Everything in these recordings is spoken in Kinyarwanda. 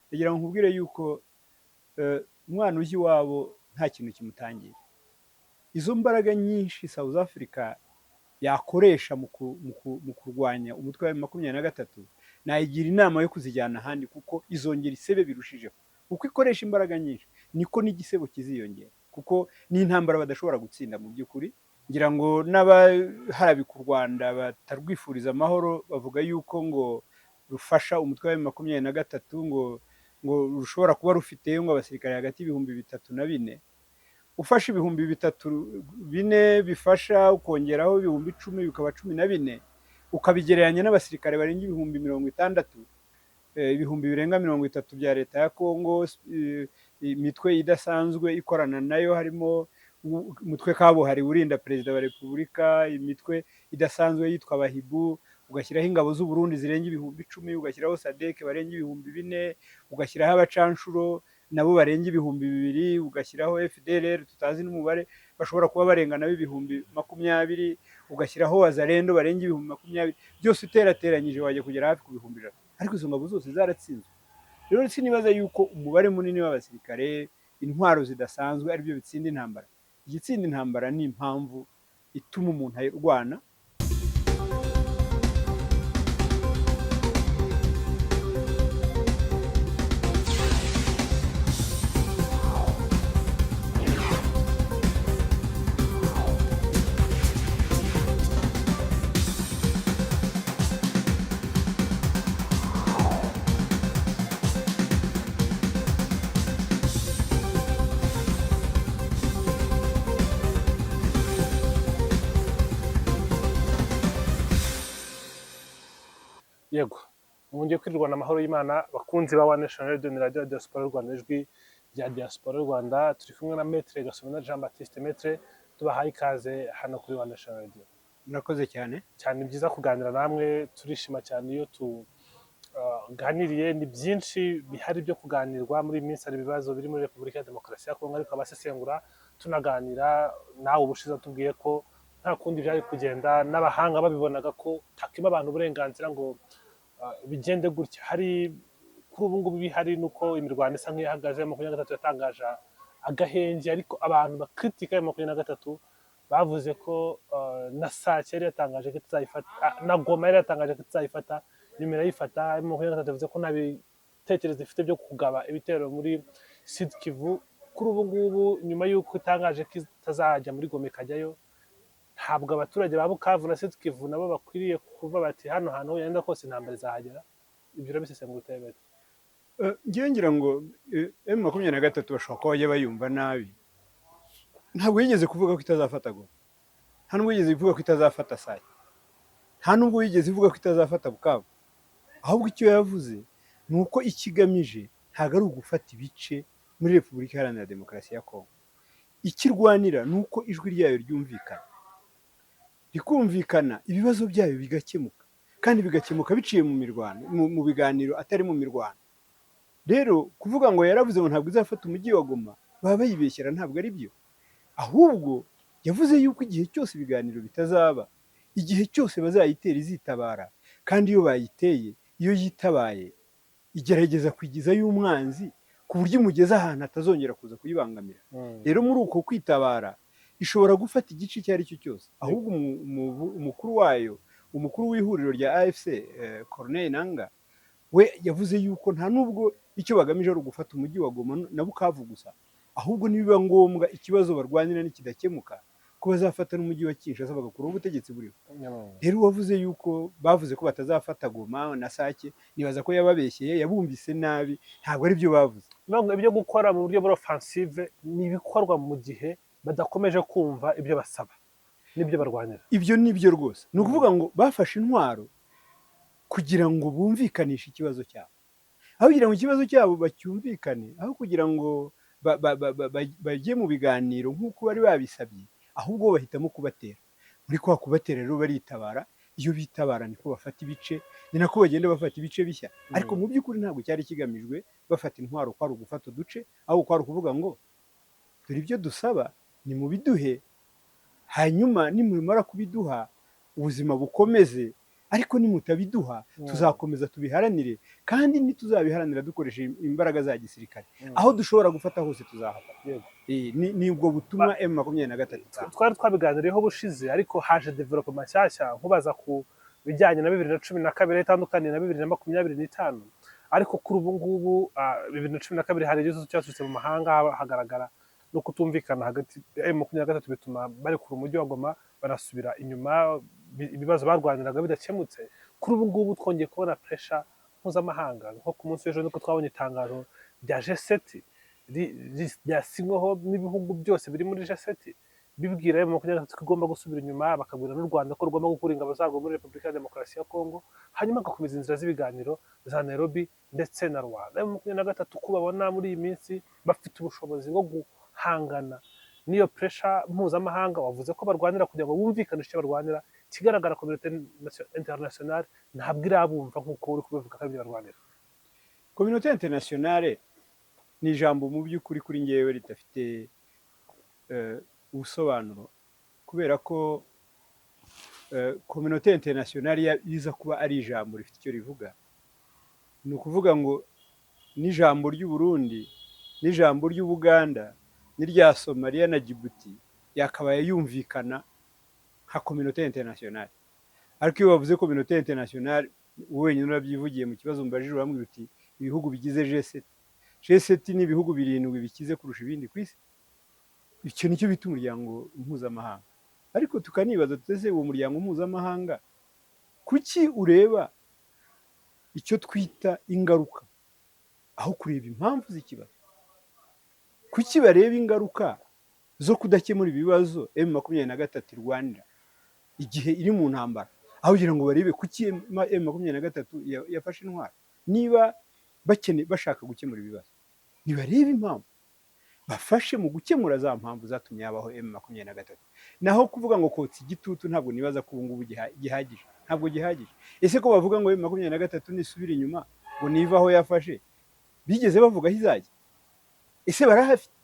kugira ngo nkubwire yuko umwana ujya iwabo nta kintu kimutangira. Izo mbaraga nyinshi South Africa yakoresha mu kurwanya umutwe wa M23 nayigira inama yo kuzijyana ahandi, kuko izongera isebe birushijeho. Uko ikoresha imbaraga nyinshi niko n'igisebo kiziyongera, kuko n'intambara badashobora gutsinda mu by'ukuri. Ngira ngo n'abaharabika u Rwanda batarwifuriza amahoro bavuga yuko ngo rufasha umutwe wa M23 ngo rushobora kuba rufite ngo abasirikare hagati y'ibihumbi 3 na 4. Ufashe ibihumbi 3 4 bifasha ukongeraho ibihumbi 10 bikaba 14, ukabigereranya n'abasirikare barenga ibihumbi 60, ibihumbi birenga 30 bya leta ya Kongo, imitwe idasanzwe ikorana nayo, harimo umutwe kabuhari urinda perezida wa repubulika, imitwe idasanzwe yitwa Abahibu, ugashyiraho ingabo z'u Burundi zirenga ibihumbi 10, ugashyiraho SADC barenga ibihumbi 4, ugashyiraho abacanshuro nabo barenga ibihumbi 2, ugashyiraho FDLR tutazi n'umubare bashobora kuba barenga nabo ibihumbi 20, ugashyiraho Wazalendo barenga ibihumbi 20, byose uterateranyije wajya kugera hafi ku bihumbi 100. Ariko izo ngabo zose zaratsinzwe. Rero sinibaza yuko umubare munini w'abasirikare, intwaro zidasanzwe ari byo bitsinda intambara. Igitsinda intambara ni impamvu ituma umuntu ayirwana. Yego, mwongeye kwirwana amahoro y'Imana bakunzi ba One Nation Radio ni radio Diaspora y'u Rwanda, ijwi rya Diaspora y'u Rwanda. Turi kumwe na Maître Gasumuna Jean Baptiste. Maître, tubahaye ikaze hano kuri One Nation Radio. Murakoze cyane. Cyane byiza kuganira namwe, turishima cyane iyo tuganiriye. Ni byinshi bihari byo kuganirwa muri minsi, hari ibibazo biri muri Repubulika ya Demokarasi ya Kongo, ariko abasesengura tunaganira. Nawe ubushize tubwiye ko nta kundi byari kugenda, n'abahanga babibonaga ko takima abantu uburenganzira ngo bigende gutya. Hari kuri ubu ngubu bihari nuko imirwano isa nk'ihagaze. 23 yatangaje agahenge, ariko abantu bakritika 23 bavuze ko na Sake yari yatangaje ko itazayifata, na Goma yari yatangaje ko itazayifata, nyuma irayifata. 23 yavuze ko nta bitekerezo ifite byo kugaba ibitero muri Sud Kivu. Kuri ubu ngubu nyuma y'uko itangaje ko itazajya muri Goma ikajyayo, ntabwo abaturage ba Bukavu na Sud Kivu nabo bakwiriye kuva bati hano hantu yenda kose intambara izahagera? Ibyo urabisesengura utebete? Ngiye ngira ngo M23 bashobora kuba bajya bayumva nabi. Ntabwo yigeze kuvuga ko itazafata Goma, nta nubwo yigeze kuvuga ko itazafata Sake, nta nubwo yigeze ivuga ko itazafata Bukavu. Ahubwo icyo yavuze ni uko ikigamije ntabwo ari ugufata ibice muri Repubulika Iharanira Demokarasi ya Kongo. Ikirwanira ni uko ijwi ryayo ryumvikana, rikumvikana, ibibazo byayo bigakemuka, kandi bigakemuka biciye mu mirwano, mu biganiro atari mu mirwano. Rero kuvuga ngo yaravuze ngo ntabwo izafata umujyi wa Goma, baba bayibeshyera, ntabwo ari byo. Ahubwo yavuze yuko igihe cyose ibiganiro bitazaba, igihe cyose bazayitera izitabara, kandi iyo bayiteye, iyo yitabaye igerageza kwigizayo umwanzi ku buryo imugeza ahantu atazongera kuza kuyibangamira. Rero muri uko kwitabara ishobora gufata igice icyo ari cyo cyose. Ahubwo umukuru wayo, umukuru w'ihuriro rya AFC, Corneille Nangaa, we yavuze yuko nta nubwo icyo bagamije ari ugufata umujyi wa Goma na Bukavu gusa, ahubwo nibiba ngombwa ikibazo barwanira nikidakemuka ko bazafata n'umujyi wa Kinshasa bagakuraho ubutegetsi buriho. Rero wavuze yuko bavuze ko batazafata Goma na Sake, nibaza ko yababeshyeye, yabumvise nabi, ntabwo ari byo bavuze. Ibyo gukora mu buryo bw'offensive ni ibikorwa mu gihe badakomeje kumva ibyo basaba n'ibyo barwanira. Ibyo nibyo rwose. Ni ukuvuga ngo bafashe intwaro kugira ngo bumvikanishe ikibazo cyabo, aho kugira ngo ikibazo cyabo bacyumvikane, aho kugira ngo bajye mu biganiro nk'uko bari babisabye, ahubwo bahitamo kubatera. Muri kwa kubatera rero baritabara, iyo bitabara niko bafata ibice, ni nako bagenda bafata ibice bishya. Ariko mu by'ukuri ntabwo cyari kigamijwe bafata intwaro kwari ugufata uduce, aho kwari ukuvuga ngo dore ibyo dusaba ni mubiduhe, hanyuma nimumara kubiduha ubuzima bukomeze, ariko nimutabiduha tuzakomeza tubiharanire, kandi ntituzabiharanira dukoresheje imbaraga za gisirikare. Aho dushobora gufata hose tuzahafata. Ni ubwo butumwa M23 twari twabiganiriyeho bushize, ariko haje development nshyashya nkubaza ku bijyanye na 2012 itandukanye na 2025, ariko kuri ubu ngubu 2012 hari igihe cyaturutse mu mahanga, hagaragara no kutumvikana hagati ya M23 bituma bari ku mujyi wa Goma barasubira inyuma, ibibazo barwaniraga bidakemutse. Kuri ubu ngubu twongeye kubona pressure mpuzamahanga, nko ku munsi w'ejo niko twabonye itangazo rya G7 ryasinyweho n'ibihugu byose biri muri G7 bibwira M23 ko igomba gusubira inyuma, bakabwira n'u Rwanda ko rugomba gukura ingabo zarwo muri Repubulika ya Demokarasi ya Kongo, hanyuma agakomeza inzira z'ibiganiro za Nairobi ndetse na Rwanda. M23 ko babona muri iyi minsi bafite ubushobozi bwo guhangana n'iyo pressure mpuzamahanga, wavuze ko barwanira kugira ngo bumvikanishe icyo barwanira, kigaragara communauté internationale ntabwo irabumva nk'uko uri kubivuga ko ibyo barwanira. Communauté internationale ni ijambo mu by'ukuri kuri ngewe ridafite ubusobanuro, kubera ko communauté internationale iza kuba ari ijambo rifite icyo rivuga. Ni ukuvuga ngo n'ijambo ry'u Burundi, n'ijambo ry'u Buganda, n'irya Somalia na Djibouti yakabaye yumvikana nka communauté internationale. Ariko iyo bavuze communauté internationale, wenyine urabyivugiye mu kibazo mbajije bamwe biti ibihugu bigize G7. G7 ni ibihugu 7 bikize kurusha ibindi ku isi. Icyo nicyo bita umuryango mpuzamahanga. Ariko tukanibaza tutese uwo muryango mpuzamahanga kuki ureba icyo twita ingaruka aho kureba impamvu z'ikibazo? Kuki bareba ingaruka zo kudakemura ibibazo M23 irwanira igihe iri mu ntambara, aho kugira ngo barebe kuki M23 yafashe intwaro? Niba bashaka gukemura ibibazo, nibarebe impamvu, bafashe mu gukemura za mpamvu zatumye habaho M23. Naho kuvuga ngo kotsa igitutu, ntabwo nibaza ko ubu ngubu gihagije, ntabwo gihagije. Ese ko bavuga ngo M23 nisubira inyuma ngo niva aho yafashe, bigeze bavuga aho izajya? Ese barahafite?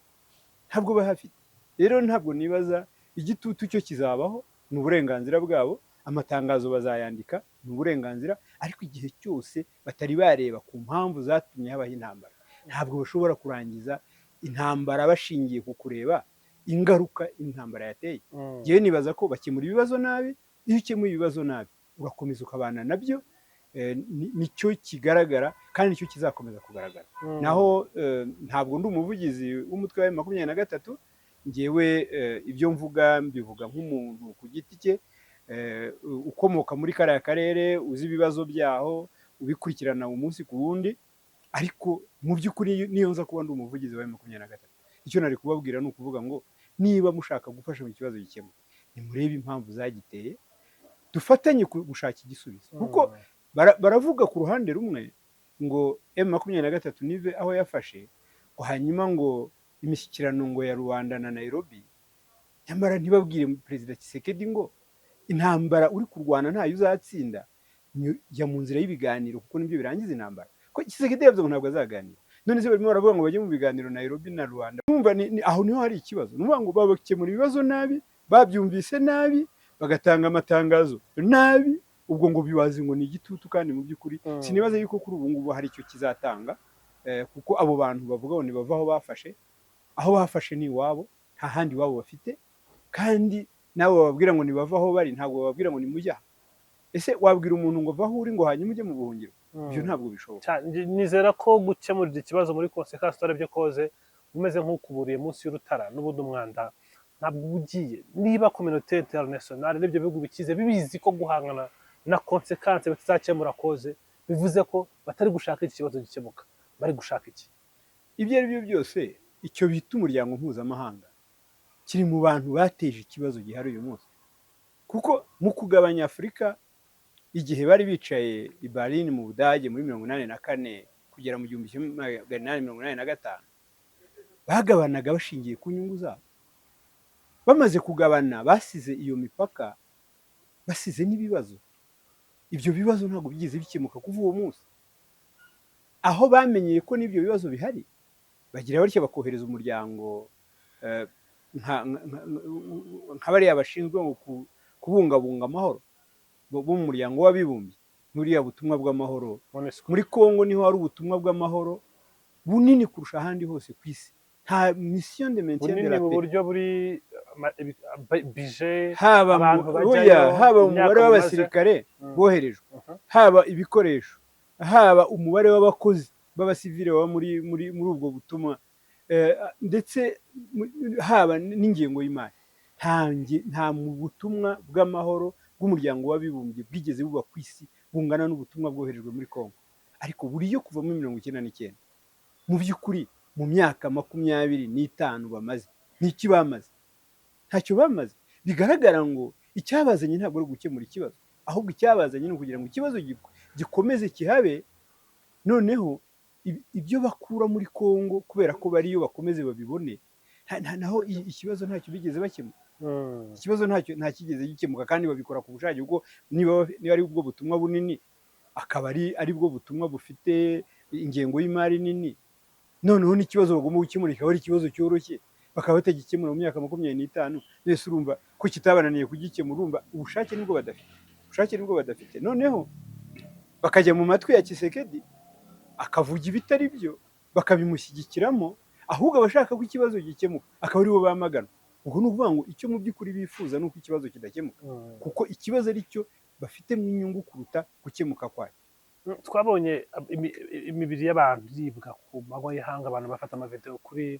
Ntabwo bahafite. Rero ntabwo nibaza, igitutu cyo kizabaho, ni uburenganzira bwabo, amatangazo bazayandika, ni uburenganzira, ariko igihe cyose batari bareba ku mpamvu zatumye habaho intambara, ntabwo bashobora kurangiza intambara bashingiye ku kureba ingaruka intambara yateye. Yewe nibaza ko bakemura ibibazo nabi. Iyo ukemuye ibibazo nabi urakomeza ukabana nabyo, nicyo kigaragara kandi nicyo kizakomeza kugaragara. Naho ntabwo ndi umuvugizi w'umutwe wa M23, ngewe ibyo mvuga mbivuga nk'umuntu ku giti cye, ukomoka muri kariya karere, uzi ibibazo byaho, ubikurikirana umunsi ku wundi. Ariko mu by'ukuri niyo nza kuba ndi umuvugizi wa M23, icyo nari kubabwira ni ukuvuga ngo niba mushaka gufasha mu kibazo gikemuka, nimurebe impamvu zagiteye, dufatanye gushaka igisubizo. Kuko baravuga ku ruhande rumwe ngo M23 nive aho yafashe, ngo hanyuma ngo imishyikirano ngo ya Rwanda na Nairobi, nyamara ntibabwire Perezida Tshisekedi ngo intambara uri kurwana ntayo uzatsinda, jya mu nzira y'ibiganiro kuko nibyo birangiza intambara. Ko Tshisekedi yavuze ngo ntabwo azaganira, none se barimo baravuga ngo bajye mu biganiro Nairobi na Rwanda. Numva aho niho hari ikibazo. Numva ngo babakemura ibibazo nabi, babyumvise nabi, bagatanga amatangazo nabi, ubwo ngo bibazi ngo ni igitutu, kandi mu by'ukuri sinibaza yuko kuri ubu ngubu hari icyo kizatanga, kuko abo bantu bavuga ngo nibava aho bafashe ni iwabo, nta handi iwabo bafite, kandi nabo bababwira ngo nibava aho bari, ntabwo bababwira ngo nimujya. Ese wabwira umuntu ngo va aho uri ngo hanyuma ujye mu buhungiro? Ibyo ntabwo bishoboka. Nizera ko gukemurira ikibazo muri konsekansi byo koze umeze nk'ukuburiye munsi y'urutara, n'ubundi umwanda ntabwo ugiye. Niba communauté internationale n'ibyo bihugu bikize bibizi ko guhangana na konsekansi bitazakemura koze, bivuze ko batari gushaka iki kibazo gikemuka, bari gushaka iki? Ibyo ari byo byose, icyo bita umuryango mpuzamahanga kiri mu bantu bateje ikibazo gihari uyu munsi. Kuko mu kugabanya Afurika, igihe bari bicaye i Berlin mu Budage muri 1984 kugera mu 1885, bagabanaga bashingiye ku nyungu zabo. Bamaze kugabana, basize iyo mipaka, basize n'ibibazo. Ibyo bibazo ntabwo byize bikemuka kuva uwo munsi. Aho bamenyeye ko n'ibyo bibazo bihari, bagira batyo bakohereza umuryango nka bariya bashinzwe kubungabunga amahoro, bo mu muryango w'abibumbye n'uriya butumwa bw'amahoro MONUSCO. muri Kongo niho hari ubutumwa bw'amahoro bunini kurusha ahandi hose ku isi. Nta mission de maintien de bunini la mu paix, buryo buri bije haba abantu oya, bajyayo haba imyaka umubare mumaze. w'abasirikare boherejwe, haba ibikoresho, haba umubare w'abakozi b'abasivile baba muri ubwo butumwa, ndetse haba n'ingengo y'imari. Nta mu butumwa bw'amahoro bw'umuryango w'abibumbye bwigeze buba ku isi bungana n'ubutumwa bwoherejwe muri Kongo. Ariko buriyo kuva muri 1999 mu by'ukuri mu myaka 25 bamaze, n'iki bamaze? Ntacyo bamaze. Bigaragara ngo icyabazanye ntabwo ari gukemura ikibazo, ahubwo icyabazanye ni ukugira ngo ikibazo gikomeze kihabe, noneho ibyo bakura muri Kongo kubera ko bariyo bakomeze babibone, naho ikibazo ntacyo bigeze bakemura. Ikibazo nta kigeze gikemuka, kandi babikora ku bushake, kuko niba ari ubwo butumwa bunini, akaba ari bwo butumwa bufite ingengo y'imari nini, noneho n'ikibazo bagomba gukemura kikaba ari ikibazo cyoroshye, bakaba batagikemura mu myaka 25. Mbese urumva ko kitabananiye kugikemura, urumva ubushake nibwo badafite. Noneho bakajya mu matwi ya Tshisekedi akavuga ibitari byo, bakabimushyigikiramo, ahubwo abashaka ko ikibazo gikemuka akaba aribo bamagana. Ubwo ni ukuvuga ngo icyo mu by'ukuri bifuza ni uko ikibazo kidakemuka, kuko ikibazo ari cyo bafitemo inyungu kuruta gukemuka kwayo. Twabonye imibiri y'abantu iribwa ku manywa y'ihanga, abantu bafata amavideo kuri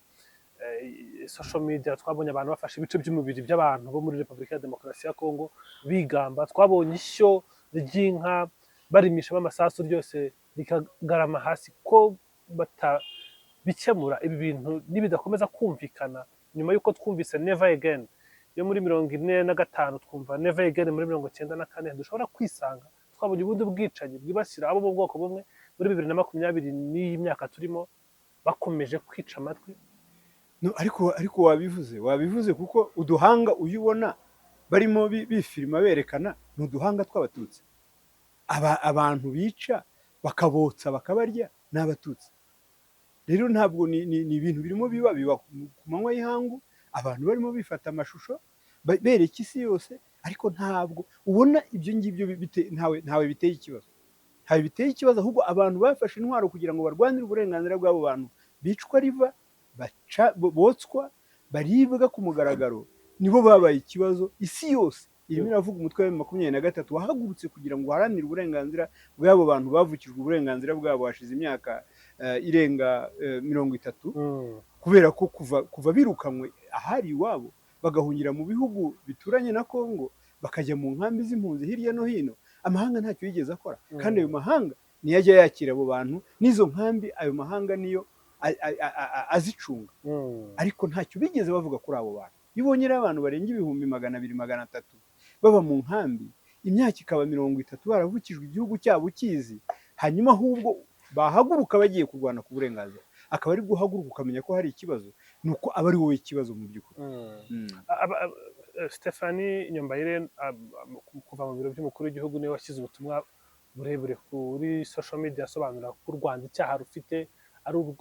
social media. Twabonye abantu bafashe ibice by'umubiri by'abantu bo muri Repubulika ya Demokarasi ya Kongo bigamba. Twabonye ishyo ry'inka barimishamo amasasu, ryose rikagarama hasi. Ko batabikemura ibi bintu nibidakomeza kumvikana, nyuma y'uko twumvise Never Again yo muri 1945, twumva Never Again muri 1994, dushobora kwisanga twabonye ubundi bwicanyi bwibasira abo mu bwoko bumwe muri 2020 n'iyi myaka turimo, bakomeje kwica amatwi. No, ariko wabivuze kuko uduhanga uyibona barimo bifilima berekana ni uduhanga tw'abatutsi. Abantu bica bakabotsa bakabarya n'abatutsi. Rero ntabwo ni ibintu birimo biba ku manywa y'ihangu, abantu barimo bifata amashusho bereka isi yose, ariko ntabwo ubona ibyo ngibyo ntawe biteye ikibazo. Ahubwo abantu bafashe intwaro kugira ngo barwanire uburenganzira bw'abo bantu bicwa riva, botswa, baribwa ku mugaragaro, nibo babaye ikibazo. Isi yose irimo iravuga umutwe wa 23 wahagurutse kugira ngo uharanire uburenganzira bw'abo bantu bavukijwe uburenganzira bwabo hashize imyaka irenga 30, kubera ko kuva birukanywe ahari iwabo bagahungira mu bihugu bituranye na Kongo, bakajya mu nkambi z'impunzi hirya no hino, amahanga ntacyo yigeze akora. Kandi ayo mahanga niyo ajya yakira abo bantu, n'izo nkambi ayo mahanga niyo azicunga, ariko ntacyo bigeze bavuga kuri abo bantu. Ibonye abantu barenga 200-200-300 baba mu nkambi, imyaka ikaba 30 baravukijwe igihugu cyabo kizi, hanyuma ahubwo bahaguruka bagiye kurwana ku burenganzira, akaba ari guhaguruka ukamenya ko hari ikibazo, nuko aba ari wowe ikibazo mu by'ukuri. Stephanie Nyombayire, kuva mu biro by'umukuru w'igihugu, niwe washyize ubutumwa burebure kuri social media asobanura ko u Rwanda icyaha rufite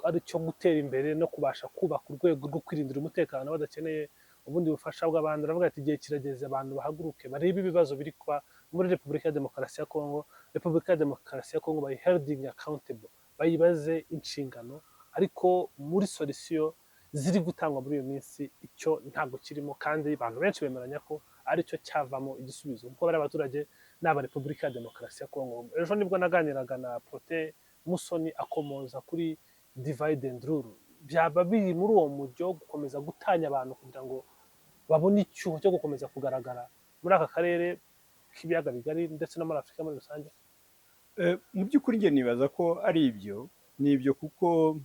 ari cyo gutera imbere no kubasha kubaka urwego rwo kwirindira umutekano badakeneye ubundi bufasha bw'abandi. Aravuga ati igihe kirageze abantu bahaguruke barebe ibibazo biri kwa muri Repubulika ya Demokarasi ya Kongo. Repubulika ya Demokarasi ya Kongo bayi holding accountable, bayibaze inshingano, ariko muri solution ziri gutangwa muri iyo minsi icyo ntabwo kirimo, kandi abantu benshi bemeranya ko aricyo cyavamo igisubizo, kuko bari abaturage n'aba Repubulika ya Demokarasi ya Kongo. Ejo nibwo naganiraga na Prote Musoni akomoza kuri divide and rule. Byaba biri muri uwo mujyo gukomeza gutanya abantu kugira ngo babone icyuho cyo gukomeza kugaragara muri aka karere k'ibiyaga bigari ndetse no muri Afurika muri rusange. Mu by'ukuri njye nibaza ko ari ibyo, ni ibyo, kuko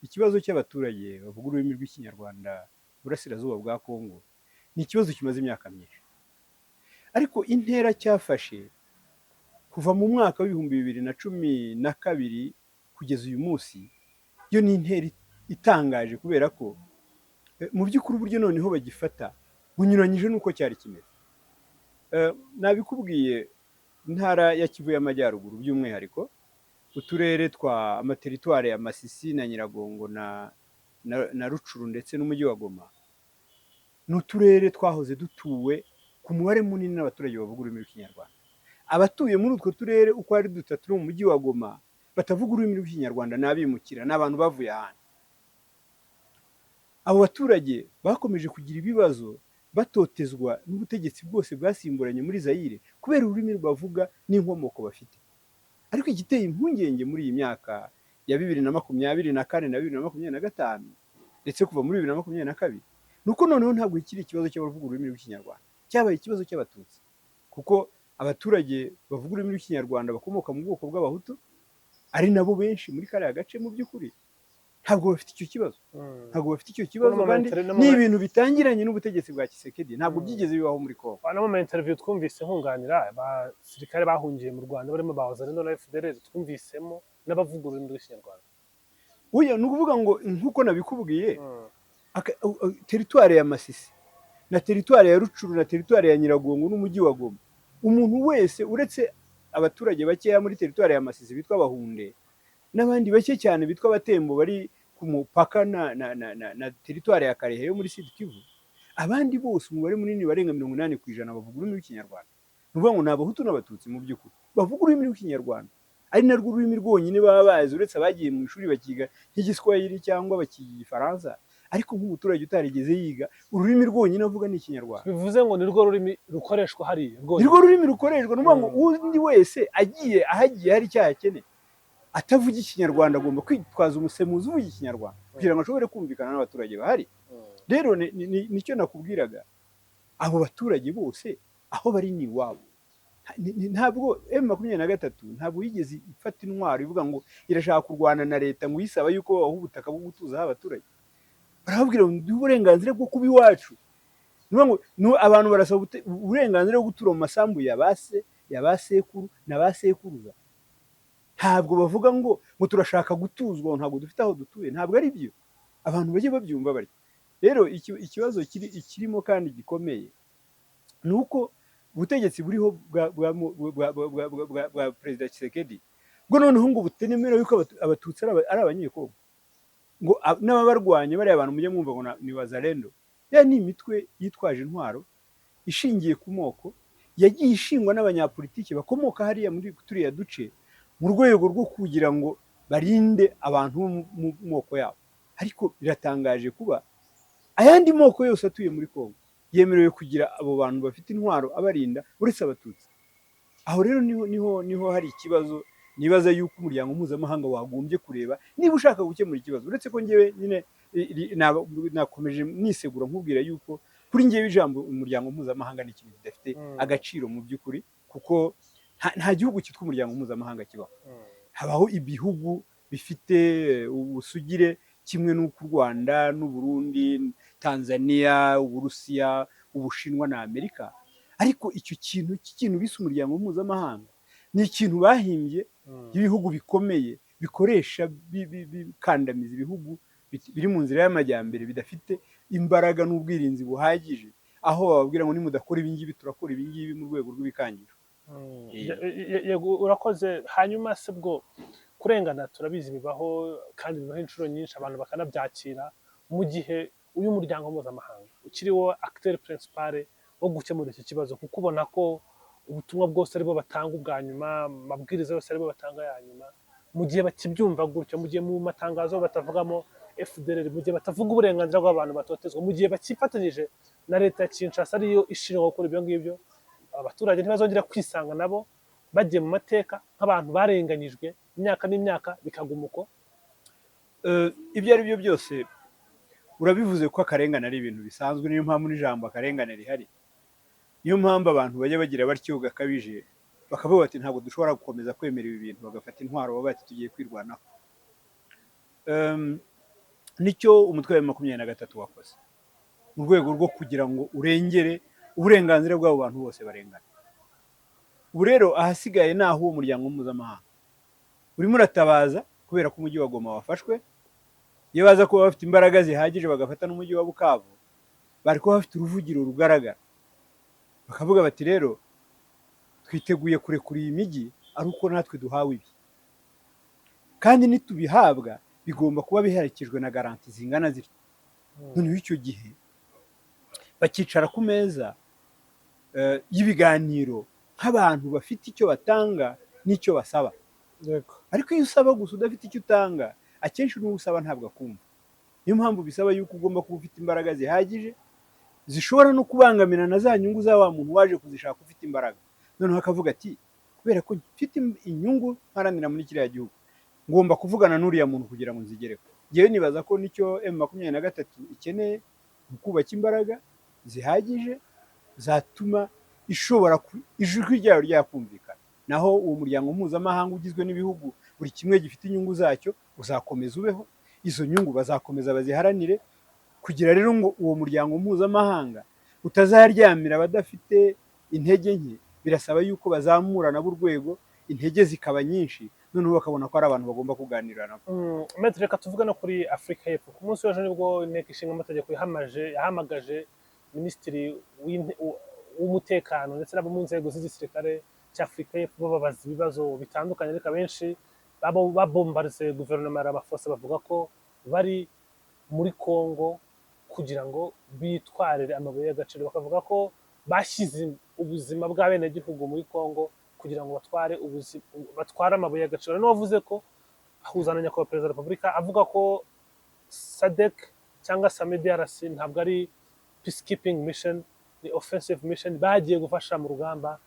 ikibazo cy'abaturage bavuga ururimi rw'ikinyarwanda burasirazuba bwa Kongo ni ikibazo kimaze imyaka myinshi, ariko intera cyafashe kuva mu mwaka w'2012 kugeza uyu munsi, yo ni intera itangaje, kubera ko mu by'ukuri uburyo noneho bagifata bunyuranyije n'uko cyari kimeze. Nabikubwiye, intara ya Kivu y'Amajyaruguru by'umwihariko uturere twa amateritware ya Masisi na Nyiragongo na Rucuru ndetse n'umujyi wa Goma, ni uturere twahoze dutuwe ku mubare munini n'abaturage bavuga ururimi rw'ikinyarwanda, abatuye muri utwo turere uko ari dutatu no mu mujyi wa Goma batavuga ururimi rw'ikinyarwanda n'abimukira n'abantu bavuye ahandi. Abo baturage bakomeje kugira ibibazo batotezwa n'ubutegetsi bwose bwasimburanye muri Zaire kubera ururimi bavuga n'inkomoko bafite. Ariko igiteye impungenge muri iyi myaka ya 2024 na 2025 ndetse kuva muri 2022 nuko noneho ntabwo ikiri ikibazo cy'abavuga ururimi rw'ikinyarwanda, cyabaye ikibazo cy'abatutsi, kuko abaturage bavuga ururimi rw'ikinyarwanda bakomoka mu bwoko bw'abahutu ari nabo benshi muri kariya gace mu by'ukuri ntabwo bafite icyo kibazo, ntabwo bafite icyo kibazo kandi ni ibintu bitangiranye n'ubutegetsi bwa Tshisekedi, ntabwo byigeze bibaho muri Kongo. No mu interview twumvise nkunganira abasirikare bahungiye mu Rwanda barimo Bazalendo na FDLR, twumvisemo n'abavuga ururimi rw'ikinyarwanda. Oya, ni ukuvuga ngo nk'uko nabikubwiye teritwari ya Masisi na teritwari ya Rucuru na teritwari ya Nyiragongo n'umujyi wa Goma, umuntu wese uretse abaturage bakeya muri teritwari ya Masisi bitwa Abahunde n'abandi bake cyane bitwa Abatembo bari ku mupaka na teritwari ya Karehe yo muri Sud Kivu, abandi bose umubare munini barenga 80% bavuga ururimi rw'ikinyarwanda. Ni ukuvuga ngo ni Abahutu n'Abatutsi mu by'ukuri bavuga ururimi rw'ikinyarwanda, ari narwo ururimi rwonyine baba bazi uretse abagiye mu ishuri bakiga nk'igiswahili cyangwa bakiga igifaransa. Ariko nk'umuturage utarigeze yiga ururimi rwonyine avuga ni ikinyarwanda. Bivuze ngo nirwo rurimi rukoreshwa hariya rwonyine, nirwo rurimi rukoreshwa. Ni ukuvuga ngo undi wese agiye ahagiye hari icyaha akeneye atavuga ikinyarwanda agomba kwitwaza umusemuzi uvuga ikinyarwanda kugira ngo ashobore kumvikana n'abaturage bahari. Rero nicyo nakubwiraga, abo baturage bose aho bari ni iwabo. Ntabwo M23 ntabwo yigeze ifata intwaro ivuga ngo irashaka kurwana na leta ngo yisaba yuko babaha ubutaka bwo gutuzaho abaturage. Barababwira ngo ndi uburenganzira bwo kuba iwacu. Abantu barasaba uburenganzira bwo gutura mu masambu ya basekuru na basekuruza. Ntabwo bavuga ngo turashaka gutuzwa, ntabwo dufite aho dutuye. Ntabwo ari byo, abantu bajye babyumva bari. Rero ikibazo kirimo kandi gikomeye ni uko ubutegetsi buriho bwa Perezida Tshisekedi bwo noneho ngo butenemera yuko abatutsi ari abanyekongo, ngo n'ababarwanya bariya abantu mujye mwumva ngo ni Bazalendo. Ya ni imitwe yitwaje intwaro ishingiye ku moko, yagiye ishingwa n'abanyapolitiki bakomoka hariya muri turiya duce mu rwego rwo kugira ngo barinde abantu mu moko yabo. Ariko biratangaje kuba ayandi moko yose atuye muri Kongo yemerewe kugira abo bantu bafite intwaro abarinda uretse abatutsi. Aho rero niho hari ikibazo. Nibaza yuko umuryango mpuzamahanga wagombye kureba niba ushaka gukemura ikibazo, uretse ko ngewe nyine nakomeje nisegura nkubwira yuko kuri ngewe ijambo umuryango mpuzamahanga ni ikintu kidafite agaciro mu by'ukuri, kuko nta gihugu cyitwa umuryango mpuzamahanga kibaho. Habaho ibihugu bifite ubusugire kimwe n'uko u Rwanda n'u Burundi, Tanzania, Uburusiya, Ubushinwa na Amerika. Ariko icyo kintu bise umuryango mpuzamahanga ni ikintu bahimbye ibihugu bikomeye bikoresha bikandamiza ibihugu biri mu nzira y'amajyambere bidafite imbaraga n'ubwirinzi buhagije, aho bababwira ngo nimudakora ibi ngibi turakora ibi ngibi mu rwego rw'ibikangiro. Yego, urakoze. Hanyuma se bwo kurengana turabizi bibaho kandi bibaho inshuro nyinshi abantu bakanabyakira, mu gihe uyu muryango mpuzamahanga ukiriho acteur principal wo gukemura iki kibazo, kuko ubona ko ubutumwa bwose aribo batanga ubwa nyuma, amabwiriza yose aribo batanga ya nyuma, mu gihe bakibyumva gutyo, mu gihe mu matangazo batavugamo FDLR, mu gihe batavuga uburenganzira bw'abantu batotezwa, mu gihe bakifatanyije na leta ya Kinshasa ariyo ishinzwe gukora ibyo ngibyo, abaturage ntibazongera kwisanga nabo bagiye mu mateka nk'abantu barenganyijwe imyaka n'imyaka bikaguma uko. Ibyo ari byo byose urabivuze ko akarengane ari ibintu bisanzwe, niyo mpamvu n'ijambo akarengane rihari. Niyo mpamvu abantu bajya bagira batyo gakabije bakavuga bati ntabwo dushobora gukomeza kwemera ibi bintu, bagafata intwaro baba bati tugiye kwirwanaho. Nicyo umutwe wa 23 wakoze mu rwego rwo kugira ngo urengere uburenganzira bw'abo bantu bose barengana. Ubu rero ahasigaye naho uwo muryango mpuzamahanga urimo uratabaza kubera ko umujyi wa Goma wafashwe. Iyo baza kuba bafite imbaraga zihagije bagafata n'umujyi wa Bukavu, bari kuba bafite uruvugiro rugaragara, bakavuga bati rero twiteguye kurekura iyi mijyi ari uko natwe duhawe ibi, kandi nitubihabwa bigomba kuba biherekejwe na garanti zingana zityo. Noneho icyo gihe bakicara ku meza y'ibiganiro nk'abantu bafite icyo batanga n'icyo basaba. yego Ariko iyo usaba gusa udafite icyo utanga, akenshi n'uwo usaba ntabwo akumva. Niyo mpamvu bisaba yuko ugomba kuba ufite imbaraga zihagije zishobora no kubangamira na za nyungu za wa muntu waje kuzishaka ufite imbaraga. Noneho akavuga ati kubera ko mfite inyungu mparanira muri kiriya gihugu, ngomba kuvugana n'uriya muntu kugira ngo nzigereho. Ngewe nibaza ko nicyo M23 ikeneye, mu kubaka imbaraga zihagije zatuma ishobora ijwi ryayo ryakumvikana. Naho uwo muryango mpuzamahanga ugizwe n'ibihugu buri kimwe gifite inyungu zacyo uzakomeza ubeho, izo nyungu bazakomeza baziharanire, kugira rero ngo uwo muryango mpuzamahanga utazaryamira abadafite intege nke. Birasaba yuko bazamura nabo urwego, intege zikaba nyinshi, noneho bakabona ko ari abantu bagomba kuganira nabo. Maître, reka tuvuge no kuri Afurika y'Epfo. Ku munsi w'ejo nibwo inteko ishinga amategeko yahamagaje minisitiri w'umutekano ndetse n'abo mu nzego z'igisirikare cy'Afurika y'Epfo bababaza ibibazo bitandukanye, ariko abenshi babombarse guverinoma ya Ramaphosa bavuga ko bari muri Kongo kugira ngo bitwarire amabuye y'agaciro. Bakavuga ko bashyize ubuzima bw'abenegihugu muri Kongo kugira ngo batware amabuye y'agaciro. N'uwavuze ko ahuzana nyakubahwa perezida wa repubulika avuga ko SADC cyangwa SAMIDRC ntabwo ari peacekeeping mission, ni offensive mission, bagiye gufasha mu rugamba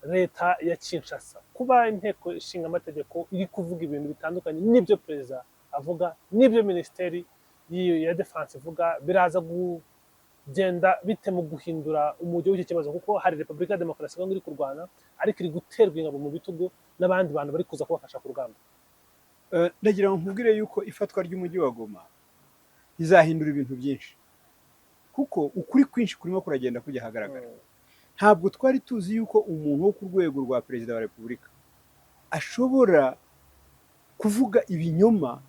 leta ya Kinshasa. Kuba inteko ishinga amategeko iri kuvuga ibintu bitandukanye n'ibyo perezida avuga n'ibyo minisiteri ya defense ivuga, biraza kugenda bite mu guhindura umujyo w'iki kibazo? Kuko hari Repubulika ya Demokarasi ya Kongo iri kurwana, ariko iri guterwa ingabo mu bitugu n'abandi bantu bari kuza kubafasha ku rugamba. Ndagira ngo nkubwire yuko ifatwa ry'umujyi wa Goma rizahindura ibintu byinshi, kuko ukuri kwinshi kurimo kuragenda kujya ahagaragara. Ntabwo twari tuzi yuko umuntu wo ku rwego rwa perezida wa repubulika ashobora kuvuga ibinyoma,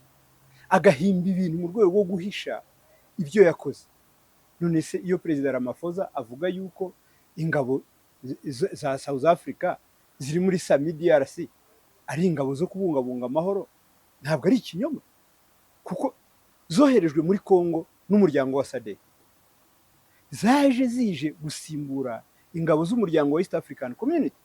agahimba ibintu mu rwego rwo guhisha ibyo yakoze. None se iyo perezida Ramaphosa avuga yuko ingabo za South Africa ziri muri SAMIDRC ari ingabo zo kubungabunga amahoro, ntabwo ari ikinyoma? Kuko zoherejwe muri Kongo n'umuryango wa SADC, zaje zije gusimbura ingabo z'umuryango wa East African Community.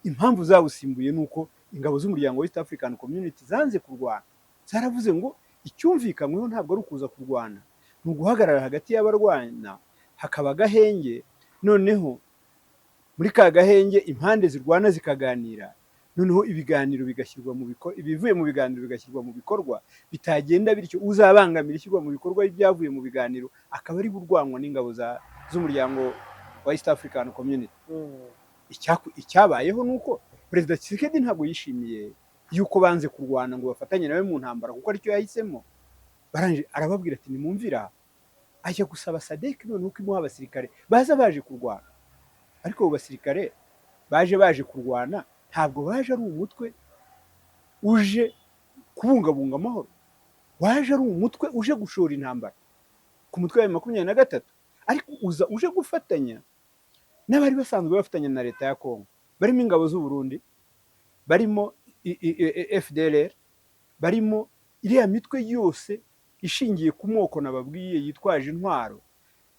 Impamvu zawusimbuye nuko ingabo z'umuryango wa East African Community zanze kurwana. Zaravuze ngo icyumvikanyweho ntabwo ari ukuza kurwana, ni uguhagarara hagati y'abarwana, hakaba agahenge, noneho muri ka gahenge impande zirwana zikaganira, noneho ibiganiro bigashyirwa mu bikorwa, ibivuye mu biganiro bigashyirwa mu bikorwa, bitagenda bityo uzabangamira ishyirwa mu bikorwa ibyavuye mu biganiro akaba ari burwanwa n'ingabo z'umuryango wa East African Community. Icyabayeho nuko perezida Tshisekedi ntabwo yishimiye yuko banze kurwana ngo bafatanye nawe mu ntambara, kuko aricyo yahisemo. Baranje arababwira ati nimumvira, ajya gusaba SADC none uko imuha abasirikare baza baje kurwana. Ariko abo basirikare baje kurwana ntabwo baje ari umutwe uje kubungabunga amahoro, waje ari umutwe uje gushora intambara ku mutwe wa 23, ariko uza uje gufatanya n'abari basanzwe bafatanya na leta ya Kongo, barimo ingabo z'u Burundi, barimo FDLR, barimo iriya mitwe yose ishingiye ku moko nababwiye yitwaje intwaro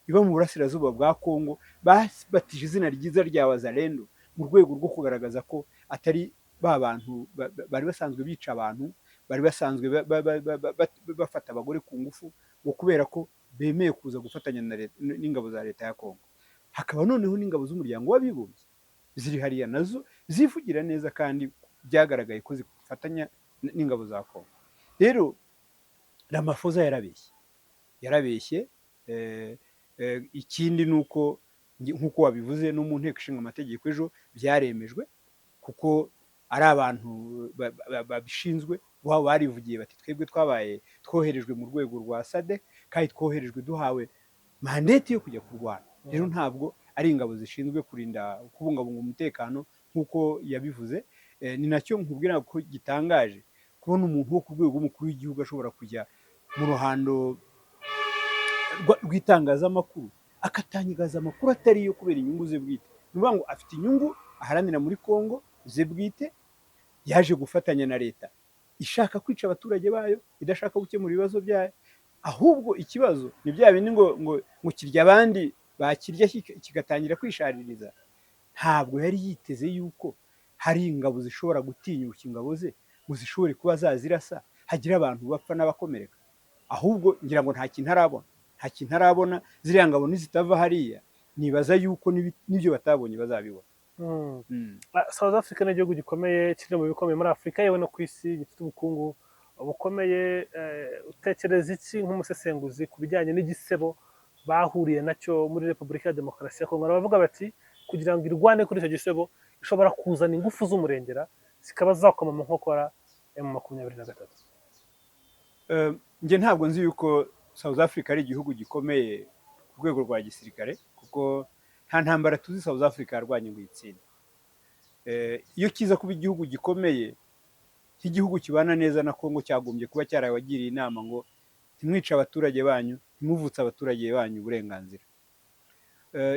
iba mu burasirazuba bwa Kongo, batije izina ryiza rya Wazalendo mu rwego rwo kugaragaza ko atari ba bantu bari basanzwe bica abantu, bari basanzwe bafata abagore ku ngufu, ngo kubera ko bemeye kuza gufatanya n'ingabo za leta ya Kongo. Hakaba noneho n'ingabo z'umuryango w'abibumbye ziri hariya nazo zivugira neza, kandi byagaragaye ko zifatanya n'ingabo za Kongo. Rero Ramaphosa yarabeshye. Ikindi nuko nk'uko wabivuze no mu nteko ishinga amategeko ejo byaremejwe, kuko ari abantu babishinzwe wabo barivugiye bati twebwe twoherejwe mu rwego rwa SADC, kandi twoherejwe duhawe mandate yo kujya kurwana. Rero ntabwo ari ingabo zishinzwe kurinda kubungabunga umutekano nk'uko yabivuze. Ni nacyo nkubwira ko gitangaje kubona umuntu wo ku rwego rw'umukuru w'igihugu ashobora kujya mu ruhando rw'itangazamakuru akatangaza amakuru atari yo kubera inyungu ze bwite. Ni ukuvuga ngo afite inyungu aharanira muri Kongo ze bwite, yaje gufatanya na leta ishaka kwica abaturage bayo, idashaka gukemura ibibazo byayo. Ahubwo ikibazo ni bya bindi ngo kirya abandi bakirya kigatangira kwishaririza. ntabwo yari yiteze yuko hari ingabo zishobora gutinyuka ingabo ze ngo zishobore kuba zazirasa hagira abantu bapfa n'abakomereka. Ahubwo ngira ngo nta kintu arabona ziriya ngabo nizitava hariya nibaza yuko n'ibyo batabonye bazabibona. South Africa ni igihugu gikomeye kiri mu bikomeye muri Afurika yewe no ku isi, gifite ubukungu bukomeye. Utekereza iki nk'umusesenguzi ku bijyanye n'igisebo bahuriye nacyo muri Repubulika ya Demokarasi ya Kongo? Baravuga bati kugira ngo irwane kuri icyo gisebo ishobora kuzana ingufu z'umurengera zikaba zakoma mu nkokora M23. Njye ntabwo nzi yuko South Africa ari igihugu gikomeye ku rwego rwa gisirikare, kuko nta ntambara tuzi South Africa yarwanye ngo itsinde. Iyo kiza kuba igihugu gikomeye nk'igihugu kibana neza na Kongo, cyagombye kuba cyarabagiriye inama ngo ntimwice abaturage banyu, ntimuvutse abaturage banyu uburenganzira.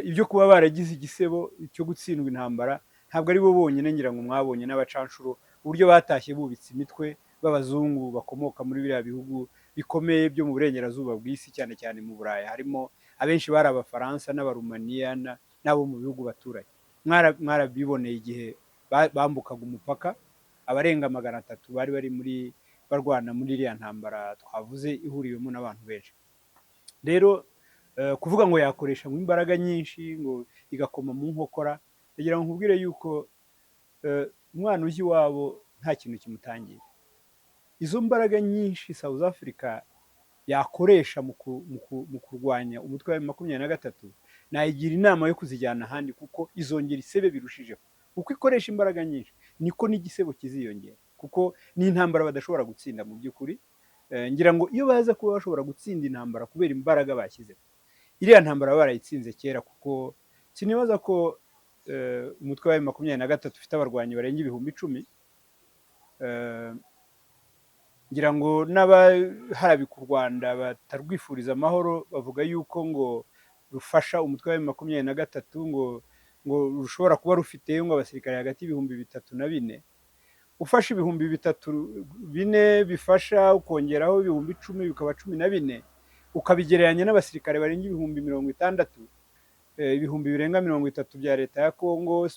Ibyo kuba baragize igisebo cyo gutsindwa intambara ntabwo ari bo bonyine, ngira ngo mwabonye n'abacanshuro uburyo batashye bubitse imitwe b'abazungu bakomoka muri biriya bihugu bikomeye byo mu burengerazuba bw'isi, cyane cyane mu Burayi. Harimo abenshi bari Abafaransa n'Abarumaniya n'abo mu bihugu baturanye. Mwarabiboneye igihe bambukaga umupaka, abarenga 300 bari barwana muri iriya ntambara twavuze ihuriwemo n'abantu benshi. Rero kuvuga ngo yakoresha mu imbaraga nyinshi ngo igakoma mu nkokora, kugira ngo nkubwire yuko umwana ujya iwabo nta kintu kimutangira. Izo mbaraga nyinshi South Africa yakoresha mu kurwanya umutwe wa M23 nayigira inama yo kuzijyana ahandi, kuko izongera isebe birushijeho. Uko ikoresha imbaraga nyinshi niko n'igisebo kiziyongera, kuko ni intambara badashobora gutsinda mu by'ukuri. Ngira ngo iyo baza kuba bashobora gutsinda intambara kubera imbaraga bashyizeho, iriya ntambara barayitsinze kera, kuko sinibaza ko umutwe wa M23 ufite abarwanyi barenga 10,000. Ngira ngo n'abaharabika u Rwanda batarwifuriza amahoro bavuga yuko ngo rufasha umutwe wa M23 ngo rushobora kuba rufite ngo abasirikare hagati y'3,000 na 4,000. Ufashe 3,400 bifasha ukongeraho 10,000 bikaba 14, ukabigereranya n'abasirikare barenga 60,000, ibihumbi birenga 30 bya leta ya Kongo,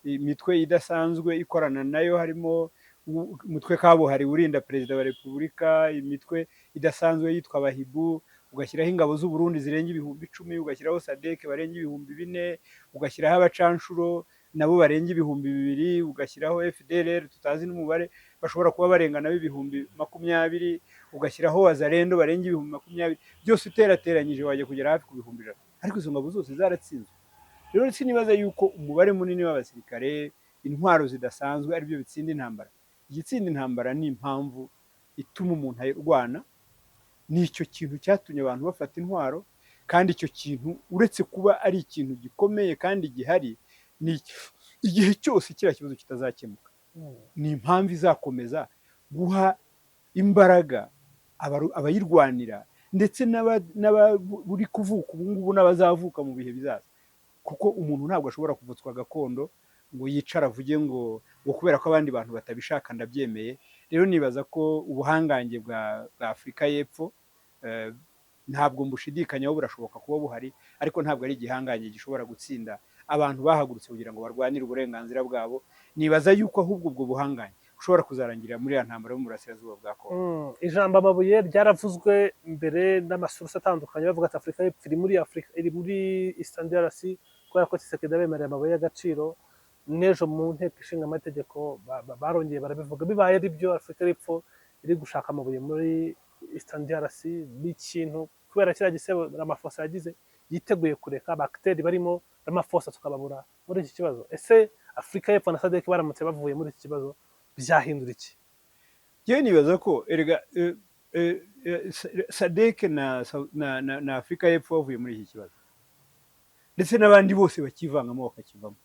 imitwe idasanzwe ikorana nayo, harimo umutwe kabuhari urinda perezida wa repubulika, imitwe idasanzwe yitwa Abahibu, ugashyiraho ingabo z'u Burundi zirenga 10,000, ugashyiraho SADC barenga 4,000, ugashyiraho abacanshuro nabo barenga 2,000, ugashyiraho FDLR tutazi n'umubare bashobora kuba barenga nabo 20,000, ugashyiraho Wazalendo barenga 20,000. Byose uterateranyije wajya kugera hafi ku 100,000, ariko izo ngabo zose zaratsinzwe. Rero sinibaza yuko umubare munini w'abasirikare, intwaro zidasanzwe ari byo bitsinda intambara. Igitsinda intambara ni impamvu ituma umuntu ayirwana, nicyo kintu cyatumye abantu bafata intwaro, kandi icyo kintu uretse kuba ari ikintu gikomeye kandi gihari, ni igihe cyose kiriya kibazo kitazakemuka, ni impamvu izakomeza guha imbaraga abayirwanira, ndetse n'aburi kuvuka ubu ngubu n'abazavuka mu bihe bizaza, kuko umuntu ntabwo ashobora kuvutswa gakondo ngo yicara avuge ngo kubera ko abandi bantu batabishaka ndabyemeye. Rero nibaza ko ubuhangange bwa Afurika y'Epfo ntabwo mbushidikanyaho, burashoboka kuba buhari, ariko ntabwo ari igihangange gishobora gutsinda abantu bahagurutse kugira ngo barwanire uburenganzira bwabo. Nibaza yuko ahubwo ubwo buhangange ushobora kuzarangirira muri ya ntambara yo mu burasirazuba bwa Kongo. Ijambo amabuye ryaravuzwe mbere n'amasource atandukanye bavuga ati Afurika y'Epfo iri muri Eastern DRC, kubera ko Tshisekedi abemereye amabuye y'agaciro. N'ejo mu nteko ishinga amategeko barongeye barabivuga, bibaye ari byo Afurika y'Epfo iri gushaka amabuye muri Eastern DRC, n'ikintu kubera kiriya gisebo Ramaphosa yagize yiteguye kureka abakiteri barimo Ramaphosa tukababura muri iki kibazo. Ese Afurika y'Epfo na SADC baramutse bavuye muri iki kibazo byahindura iki? Yewe nibaza ko erega SADC na Afurika y'Epfo bavuye muri iki kibazo, ndetse n'abandi bose bakivangamo bakakivamo.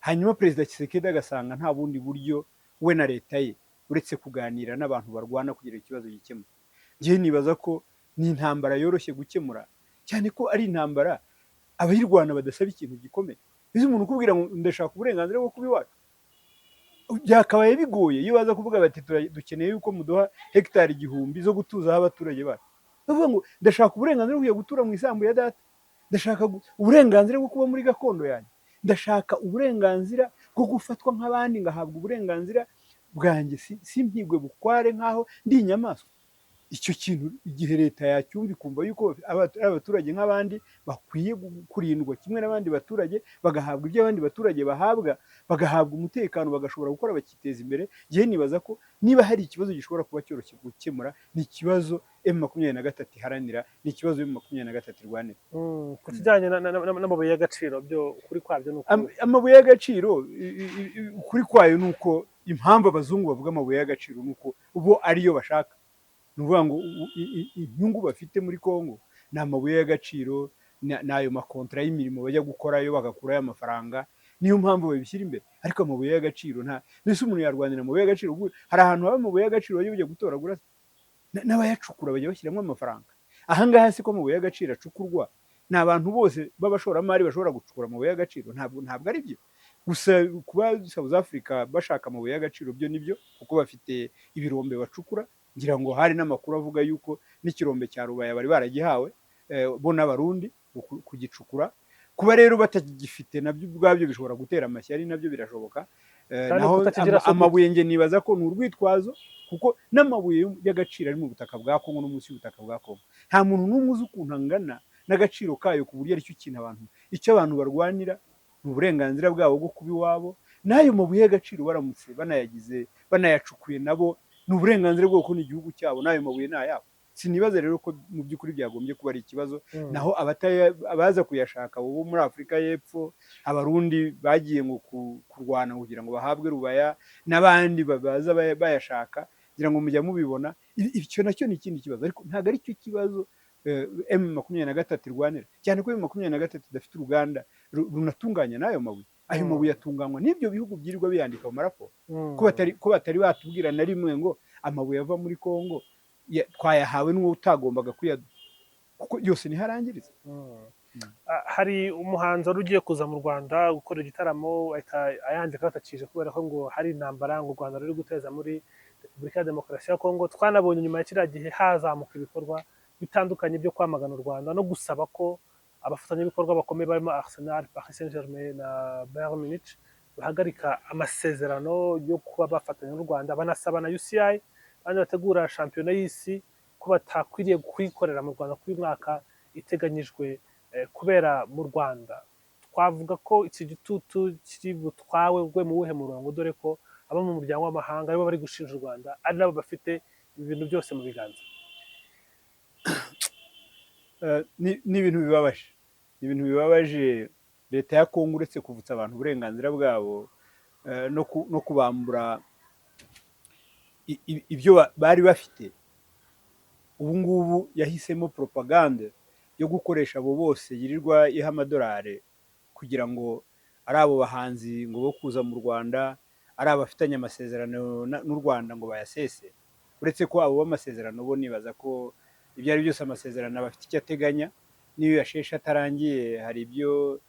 Hanyuma Perezida Tshisekedi agasanga nta bundi buryo we na leta ye uretse kuganira n'abantu barwana kugira ikibazo gikemuke. Njye nibaza ko ni intambara yoroshye gukemura, cyane ko ari intambara abayirwana badasaba ikintu gikomeye. Bize umuntu ukubwira ngo ndashaka uburenganzira bwo kuba iwacu, byakabaye bigoye iyo baza kuvuga bati dukeneye yuko muduha hegitari 1,000 zo gutuzaho abaturage bacu. Bavuga ngo ndashaka uburenganzira bwo gutura mu isambu ya data, ndashaka uburenganzira bwo kuba muri gakondo yanjye. ndashaka uburenganzira bwo gufatwa nk'abandi, ngahabwa uburenganzira bwanjye, simpigwe bukware nk'aho ndi inyamaswa. Icyo kintu igihe leta yacyumva ikumva yuko ari abaturage nk'abandi bakwiye kurindwa kimwe n'abandi baturage, bagahabwa ibyo abandi baturage bahabwa, bagahabwa umutekano, bagashobora gukora bakiteza imbere, njyewe nibaza ko niba hari ikibazo gishobora kuba cyoroshye gukemura, ni ikibazo M23 iharanira, ni ikibazo M23 irwanira. ku kijyanye n'amabuye y'agaciro, byo ukuri kwabyo ni ukuri. Amabuye y'agaciro ukuri kwayo ni uko impamvu abazungu bavuga amabuye y'agaciro ni uko bo ariyo bashaka. Ni ukuvuga ngo inyungu bafite muri Congo ni amabuye y'agaciro, n'ayo makontra y'imirimo bajya gukorayo bagakurayo amafaranga, niyo mpamvu babishyira imbere. Ariko amabuye y'agaciro mbese umuntu yarwanira amabuye y'agaciro? Hari ahantu haba amabuye y'agaciro bajya bajya gutoragura, n'abayacukura bajya bashyiramo amafaranga. Aha ngaha si ko amabuye y'agaciro acukurwa, ni abantu bose b'abashoramari bashobora gucukura amabuye y'agaciro? Ntabwo ari byo. Gusa kuba South Africa bashaka amabuye y'agaciro byo nibyo, kuko bafite ibirombe bacukura. Ngira ngo hari n'amakuru avuga yuko n'ikirombe cya Rubaya bari baragihawe bo n'Abarundi kugicukura. Kuba rero batagifite nabyo ubwabyo bishobora gutera amashyari, nabyo birashoboka. Naho amabuye nge nibaza ko ni urwitwazo, kuko n'amabuye y'agaciro ari mu butaka bwa Kongo no munsi y'ubutaka bwa Kongo. Nta muntu n'umwe uzi ukuntu angana n'agaciro kayo, ku buryo aricyo kintu icyo abantu barwanira ni uburenganzira bwabo bwo kuba iwabo. N'ayo mabuye y'agaciro baramutse banayacukuye nabo ni uburenganzira bwo kubona igihugu cyabo, n'ayo mabuye ni ayabo. Sinibaza rero ko mu by'ukuri byagombye kuba ari ikibazo. Naho abaza kuyashaka bo muri Afurika y'Epfo, Abarundi bagiye ngo kurwana kugira ngo bahabwe Rubaya, n'abandi baza bayashaka, kugira ngo mujya mubibona. Icyo nacyo ni ikindi kibazo, ariko ntabwo ari cyo kibazo M23 irwanira, cyane ko M23 idafite uruganda runatunganya n'ayo mabuye. Ayo mabuye atunganywa n'ibyo bihugu byirirwa biyandika mu maraporo, ko batari batubwira na rimwe ngo amabuye ava muri Kongo twayahawe n'uwo utagombaga kuyaduha, kuko yose ntiharangiriza. Hari umuhanzi wari ugiye kuza mu Rwanda gukora igitaramo, ayandika atakije kubera ko ngo hari intambara ngo u Rwanda ruri guteza muri Repubulika ya Demokarasi ya Kongo. Twanabonye nyuma ya kiriya gihe hazamuka ibikorwa bitandukanye byo kwamagana u Rwanda no gusaba ko abafatanyabikorwa bakomeye barimo Arsenal, Paris Saint-Germain na Bayern Munich bahagarika amasezerano yo kuba bafatanya n'u Rwanda, banasaba na UCI abandi bategura shampiyona y'isi ko batakwiriye kuyikorera mu Rwanda kuri mwaka iteganyijwe kubera mu Rwanda. Twavuga ko iki gitutu kiri butwawe mu wuhe murongo, dore ko abo mu muryango w'amahanga aribo bari gushinja u Rwanda, ari nabo bafite ibintu byose mu biganza? Ni ibintu bibabaje, ibintu bibabaje. Leta ya Kongo uretse kuvutsa abantu uburenganzira bwabo no kubambura ibyo bari bafite, ubu ngubu yahisemo propagande yo gukoresha abo bose yirirwa iha amadolari kugira ngo ari abo bahanzi ngo bo kuza mu Rwanda, ari abafitanye amasezerano n'u Rwanda ngo bayasese. Uretse ko abo b'amasezerano bo nibaza ko ibyo ari byose amasezerano aba afite icyo ateganya, n'iyo yasheshe atarangiye hari ibyo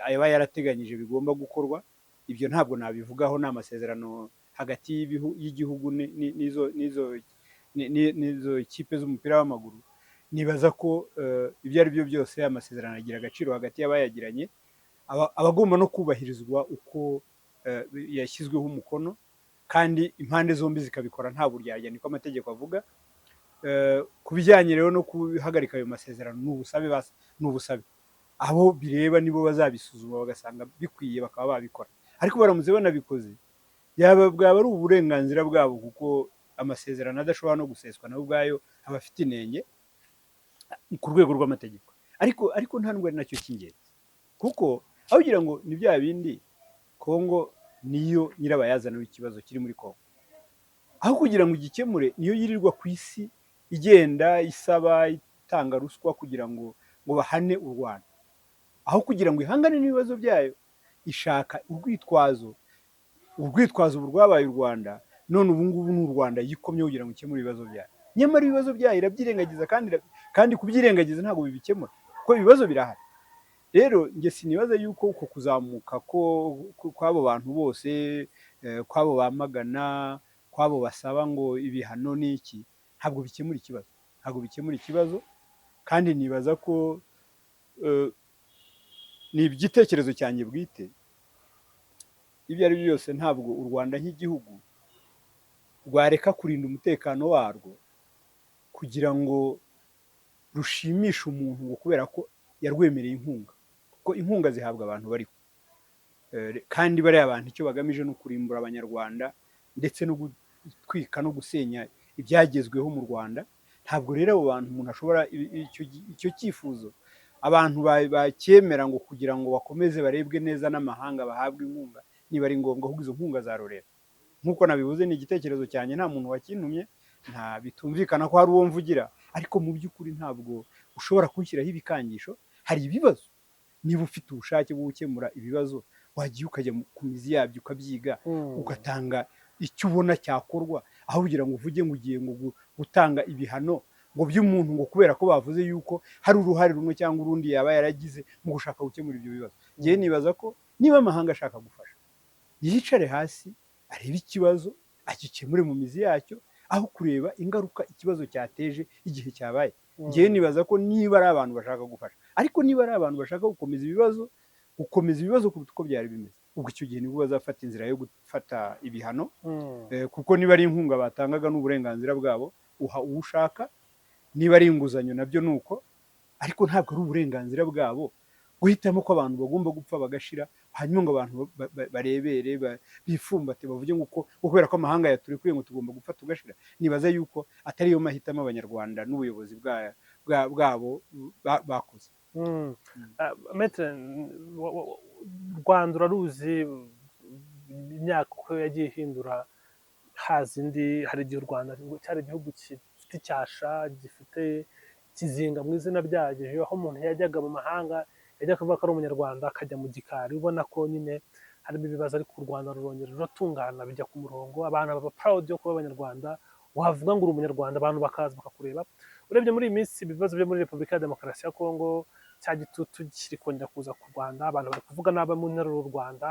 aba yarateganyije bigomba gukorwa. Ibyo ntabwo nabivugaho, ni amasezerano hagati y'igihugu n'izo kipe z'umupira w'amaguru. Nibaza ko ibyo ari byo byose amasezerano agira agaciro hagati y'abayagiranye, abagomba no kubahirizwa uko yashyizweho umukono, kandi impande zombi zikabikora nta buryarya, niko amategeko avuga. Ku bijyanye rero no guhagarika ayo masezerano ni ubusabe, abo bireba nibo bazabisuzuma bagasanga bikwiye bakaba babikora. Ariko baramutse banabikoze bwaba ari uburenganzira bwabo, kuko amasezerano adashobora no guseswa nawe ubwayo aba afite inenge ku rwego rw'amategeko. Ariko nta nubwo ari nacyo cy'ingenzi, kuko aho ugira ngo ni bya bindi Kongo niyo nyirabayazana w'ikibazo kiri muri Kongo, aho kugira ngo igikemure niyo yirirwa ku isi igenda isaba itanga ruswa kugira ngo bahane u Rwanda. Aho kugira ngo ihangane n'ibibazo byayo, ishaka urwitwazo ubu rwabaye u Rwanda, none ubu ngubu ni u Rwanda yikomye kugira ngo ikemure ibibazo byayo. Nyamara ibibazo byayo irabyirengagiza, kandi kubyirengagiza ntabwo bibikemura, kuko ibibazo birahari. Rero njye sinibaza yuko uko kuzamuka kw'abo bantu bose, kw'abo bamagana, kw'abo basaba ngo ibihano n'iki, ntabwo bikemura ikibazo. Kandi nibaza ko ni igitekerezo cyanjye bwite, ibyo ari byo byose ntabwo u Rwanda nk'igihugu rwareka kurinda umutekano warwo kugira ngo rushimishe umuntu ngo kubera ko yarwemereye inkunga, kuko inkunga zihabwa abantu bariho. Kandi bariya abantu icyo bagamije ni ukurimbura abanyarwanda ndetse no gutwika no gusenya ibyagezweho mu Rwanda. Ntabwo rero abo bantu umuntu ashobora icyo cyifuzo abantu bacyemera ngo kugira ngo bakomeze barebwe neza n'amahanga bahabwe inkunga, niba ari ngombwa ahubwo izo nkunga zarorera. Nk'uko nabivuze ni igitekerezo cyanjye, nta muntu wakintumye, nta bitumvikana ko hari uwo mvugira, ariko mu by'ukuri ntabwo ushobora kunshyiraho ibikangisho. Hari ibibazo, niba ufite ubushake bwo gukemura ibibazo wagiye ukajya ku mizi yabyo ukabyiga, ugatanga icyo ubona cyakorwa, aho kugira ngo uvuge ngo ugiye ngo gutanga ibihano ngo by'umuntu ngo kubera ko bavuze yuko hari uruhare rumwe cyangwa urundi yaba yaragize mu gushaka gukemura ibyo bibazo. Ngewe nibaza ko niba amahanga ashaka gufasha, yicare hasi arebe ikibazo agikemure mu mizi yacyo, aho kureba ingaruka ikibazo cyateje igihe cyabaye. Ngewe nibaza ko niba ari abantu bashaka gufasha, ariko niba ari abantu bashaka gukomeza ibibazo kuruta uko byari bimeze, ubwo icyo gihe nibwo bazafata inzira yo gufata ibihano. Kuko niba ari inkunga batangaga n'uburenganzira bwabo, uha uwo ushaka. Niba ari inguzanyo nabyo ni uko, ariko ntabwo ari uburenganzira bwabo guhitamo ko abantu bagomba gupfa bagashira, hanyuma ngo abantu barebere bifumbate bavuge ngo kubera ko amahanga yaturekuye ngo tugomba gupfa tugashira. Nibaza yuko atari yo mahitamo abanyarwanda n'ubuyobozi bwabo bakoze. Maître, Rwanda uraruzi imyaka uko yagiye ihindura, haza indi. Hari igihe u Rwanda cyari igihugu gifite icyasha, gifite ikizinga mu izina ryaryo, aho umuntu yajyaga mu mahanga yajya kuvuga ko ari umunyarwanda akajya mu gikari, ubona ko nyine harimo ibibazo, ariko u Rwanda rurongera ruratungana bijya ku murongo, abantu baba proud yo kuba abanyarwanda. Wavuga ngo uri umunyarwanda, abantu bakaza bakakureba. Urebye muri iyi minsi ibibazo byo muri Repubulika ya Demokarasi ya Kongo, cya gitutu kiri kongera kuza ku Rwanda, abantu bari kuvuga nabi mu nteruro u Rwanda,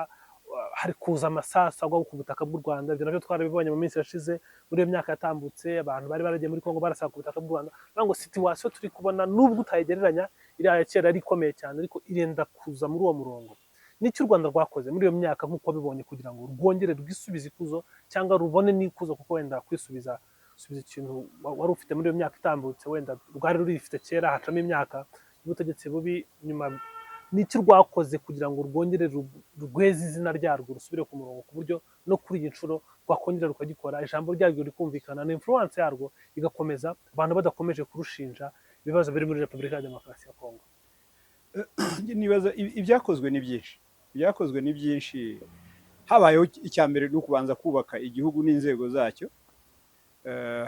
hari kuza amasasu agwa ku butaka bw'u Rwanda. Ibyo nabyo twarabibonye mu minsi yashize, muri iyo myaka yatambutse abantu bari baragiye muri Kongo barasaka ku butaka bw'u Rwanda. Ngo situation turi kubona nubwo utayigereranya iriya ya kera yari ikomeye cyane, ariko irenda kuza muri uwo murongo. N'icyo u Rwanda rwakoze muri iyo myaka nk'uko bibonye kugira ngo rwongere rwisubize ikuzo, cyangwa rubone n'ikuzo, kuko wenda kwisubiza ikintu wari ufite muri iyo myaka itambutse, wenda rwari rurifite kera hacamo imyaka y'ubutegetsi bubi, nyuma n'icyo rwakoze kugira ngo rwongere rweze izina ryarwo rusubire ku murongo, ku buryo no kuri iyi nshuro rwakongera rukagikora, ijambo ryaryo rikumvikana na influence yarwo igakomeza, abantu badakomeje kurushinja ibibazo biri muri Repubulika ya Demokarasi ya Kongo. Nibaza ibyakozwe ni byinshi. Habayeho icya mbere no kubanza kubaka igihugu n'inzego zacyo,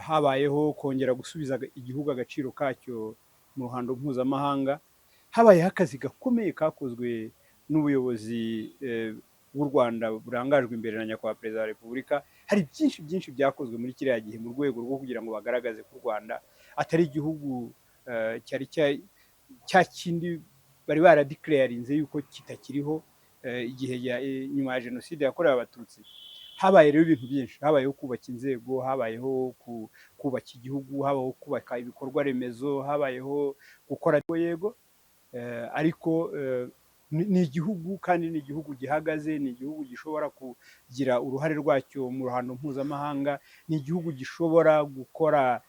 habayeho kongera gusubiza igihugu agaciro kacyo mu ruhando mpuzamahanga, habayeho akazi gakomeye kakozwe n'ubuyobozi bw'u Rwanda burangajwe imbere na nyakubahwa perezida wa Repubulika. Hari byinshi byakozwe muri kiriya gihe mu rwego rwo kugira ngo bagaragaze ko u Rwanda atari igihugu cyari cya kindi bari baradeclarinze yuko kitakiriho igihe nyuma ya jenoside yakorewe Abatutsi. Habaye rero ibintu byinshi, habayeho kubaka inzego, habayeho kubaka igihugu, habayeho kubaka ibikorwa remezo, habayeho gukora yego, ariko ni igihugu, kandi ni igihugu gihagaze, ni igihugu gishobora kugira uruhare rwacyo mu ruhando mpuzamahanga, ni igihugu gishobora gukora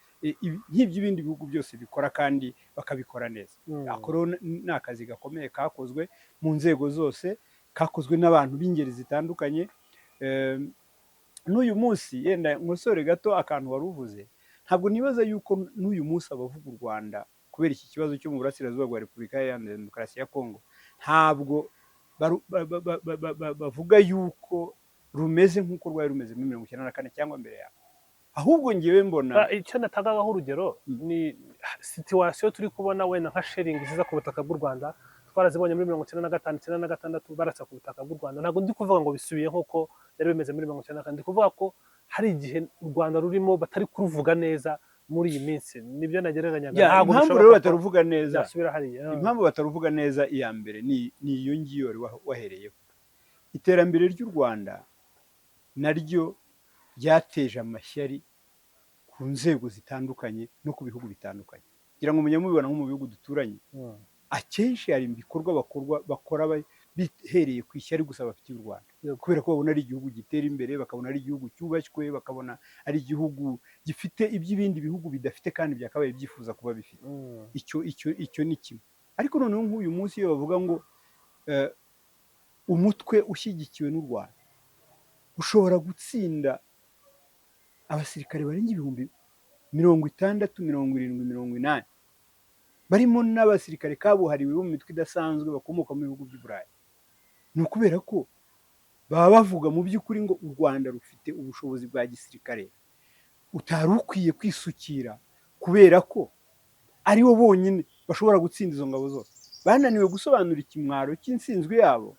nk'iby'ibindi bihugu byose bikora kandi bakabikora neza. Ako ni akazi gakomeye kakozwe mu nzego zose, kakozwe n'abantu b'ingeri zitandukanye. N'uyu munsi yenda nkosore gato akantu wari uvuze, ntabwo nibaza yuko n'uyu munsi abavuga u Rwanda kubera iki kibazo cyo mu burasirazuba bwa Repubulika ya Demokarasi ya Kongo, ntabwo bavuga yuko rumeze nk'uko rwari rumeze muri 1994 cyangwa mbere yaho. Ahubwo ngewe mbona icyo natagaho urugero ni situation turi kubona, wenda nka sharing ziza ku butaka bw'u Rwanda twarazibonye muri 1995, 1996 barasa ku butaka bw'u Rwanda. Ntabwo ndi kuvuga ngo bisubiye nk'uko yari bimeze muri 1994, ndi kuvuga ko hari igihe u Rwanda rurimo batari kuruvuga neza muri iyi minsi. Nibyo nagereranyaga. Impamvu rero bataruvuga neza, impamvu bataruvuga neza iya mbere ni iyo ngiyo wahereyeho. Iterambere ry'u Rwanda naryo ryateje amashyari ku nzego zitandukanye no ku bihugu bitandukanye. Kugira ngo mujye mubibona nko mu bihugu duturanye, akenshi hari ibikorwa bakora bihereye ku ishyari gusa bafitiye u Rwanda, kubera ko babona ari igihugu gitera imbere, bakabona ari igihugu cyubashywe, bakabona ari igihugu gifite iby'ibindi bihugu bidafite kandi byakabaye byifuza kuba bifite. Icyo ni kimwe. Ariko noneho nk'uyu munsi iyo bavuga ngo umutwe ushyigikiwe n'u Rwanda ushobora gutsinda abasirikare barenga ibihumbi 60, 70, 80, barimo n'abasirikare kabuhariwe bo mu mitwe idasanzwe bakomoka mu bihugu by'i Burayi, ni ukubera ko baba bavuga mu by'ukuri ngo u Rwanda rufite ubushobozi bwa gisirikare utari ukwiye kwisukira, kubera ko ari bo bonyine bashobora gutsinda izo ngabo zose. Bananiwe gusobanura ikimwaro cy'insinzwe yabo,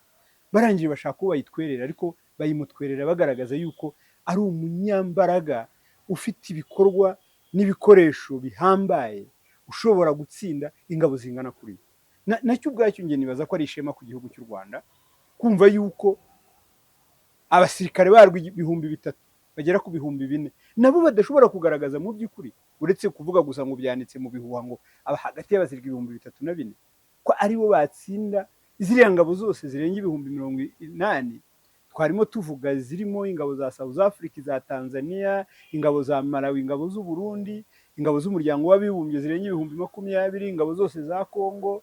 barangije bashaka ko bayitwerera, ariko bayimutwerera bagaragaza yuko ari umunyambaraga ufite ibikorwa n'ibikoresho bihambaye ushobora gutsinda ingabo zingana kuri. Nacyo ubwacyo njye nibaza ko ari ishema ku gihugu cy'u Rwanda kumva yuko abasirikare barwo 3,000 bagera ku 4,000 nabo badashobora kugaragaza mu by'ukuri, uretse kuvuga gusa ngo byanditse mu bihuha ngo hagati y'abasirikare 3,400 ko aribo batsinda ziriya ngabo zose zirenga 80,000 twarimo tuvuga, zirimo ingabo za South Africa, za Tanzania, ingabo za Malawi, ingabo z'u Burundi, ingabo z'umuryango w'abibumbye zirenga 20,000, ingabo zose za Kongo,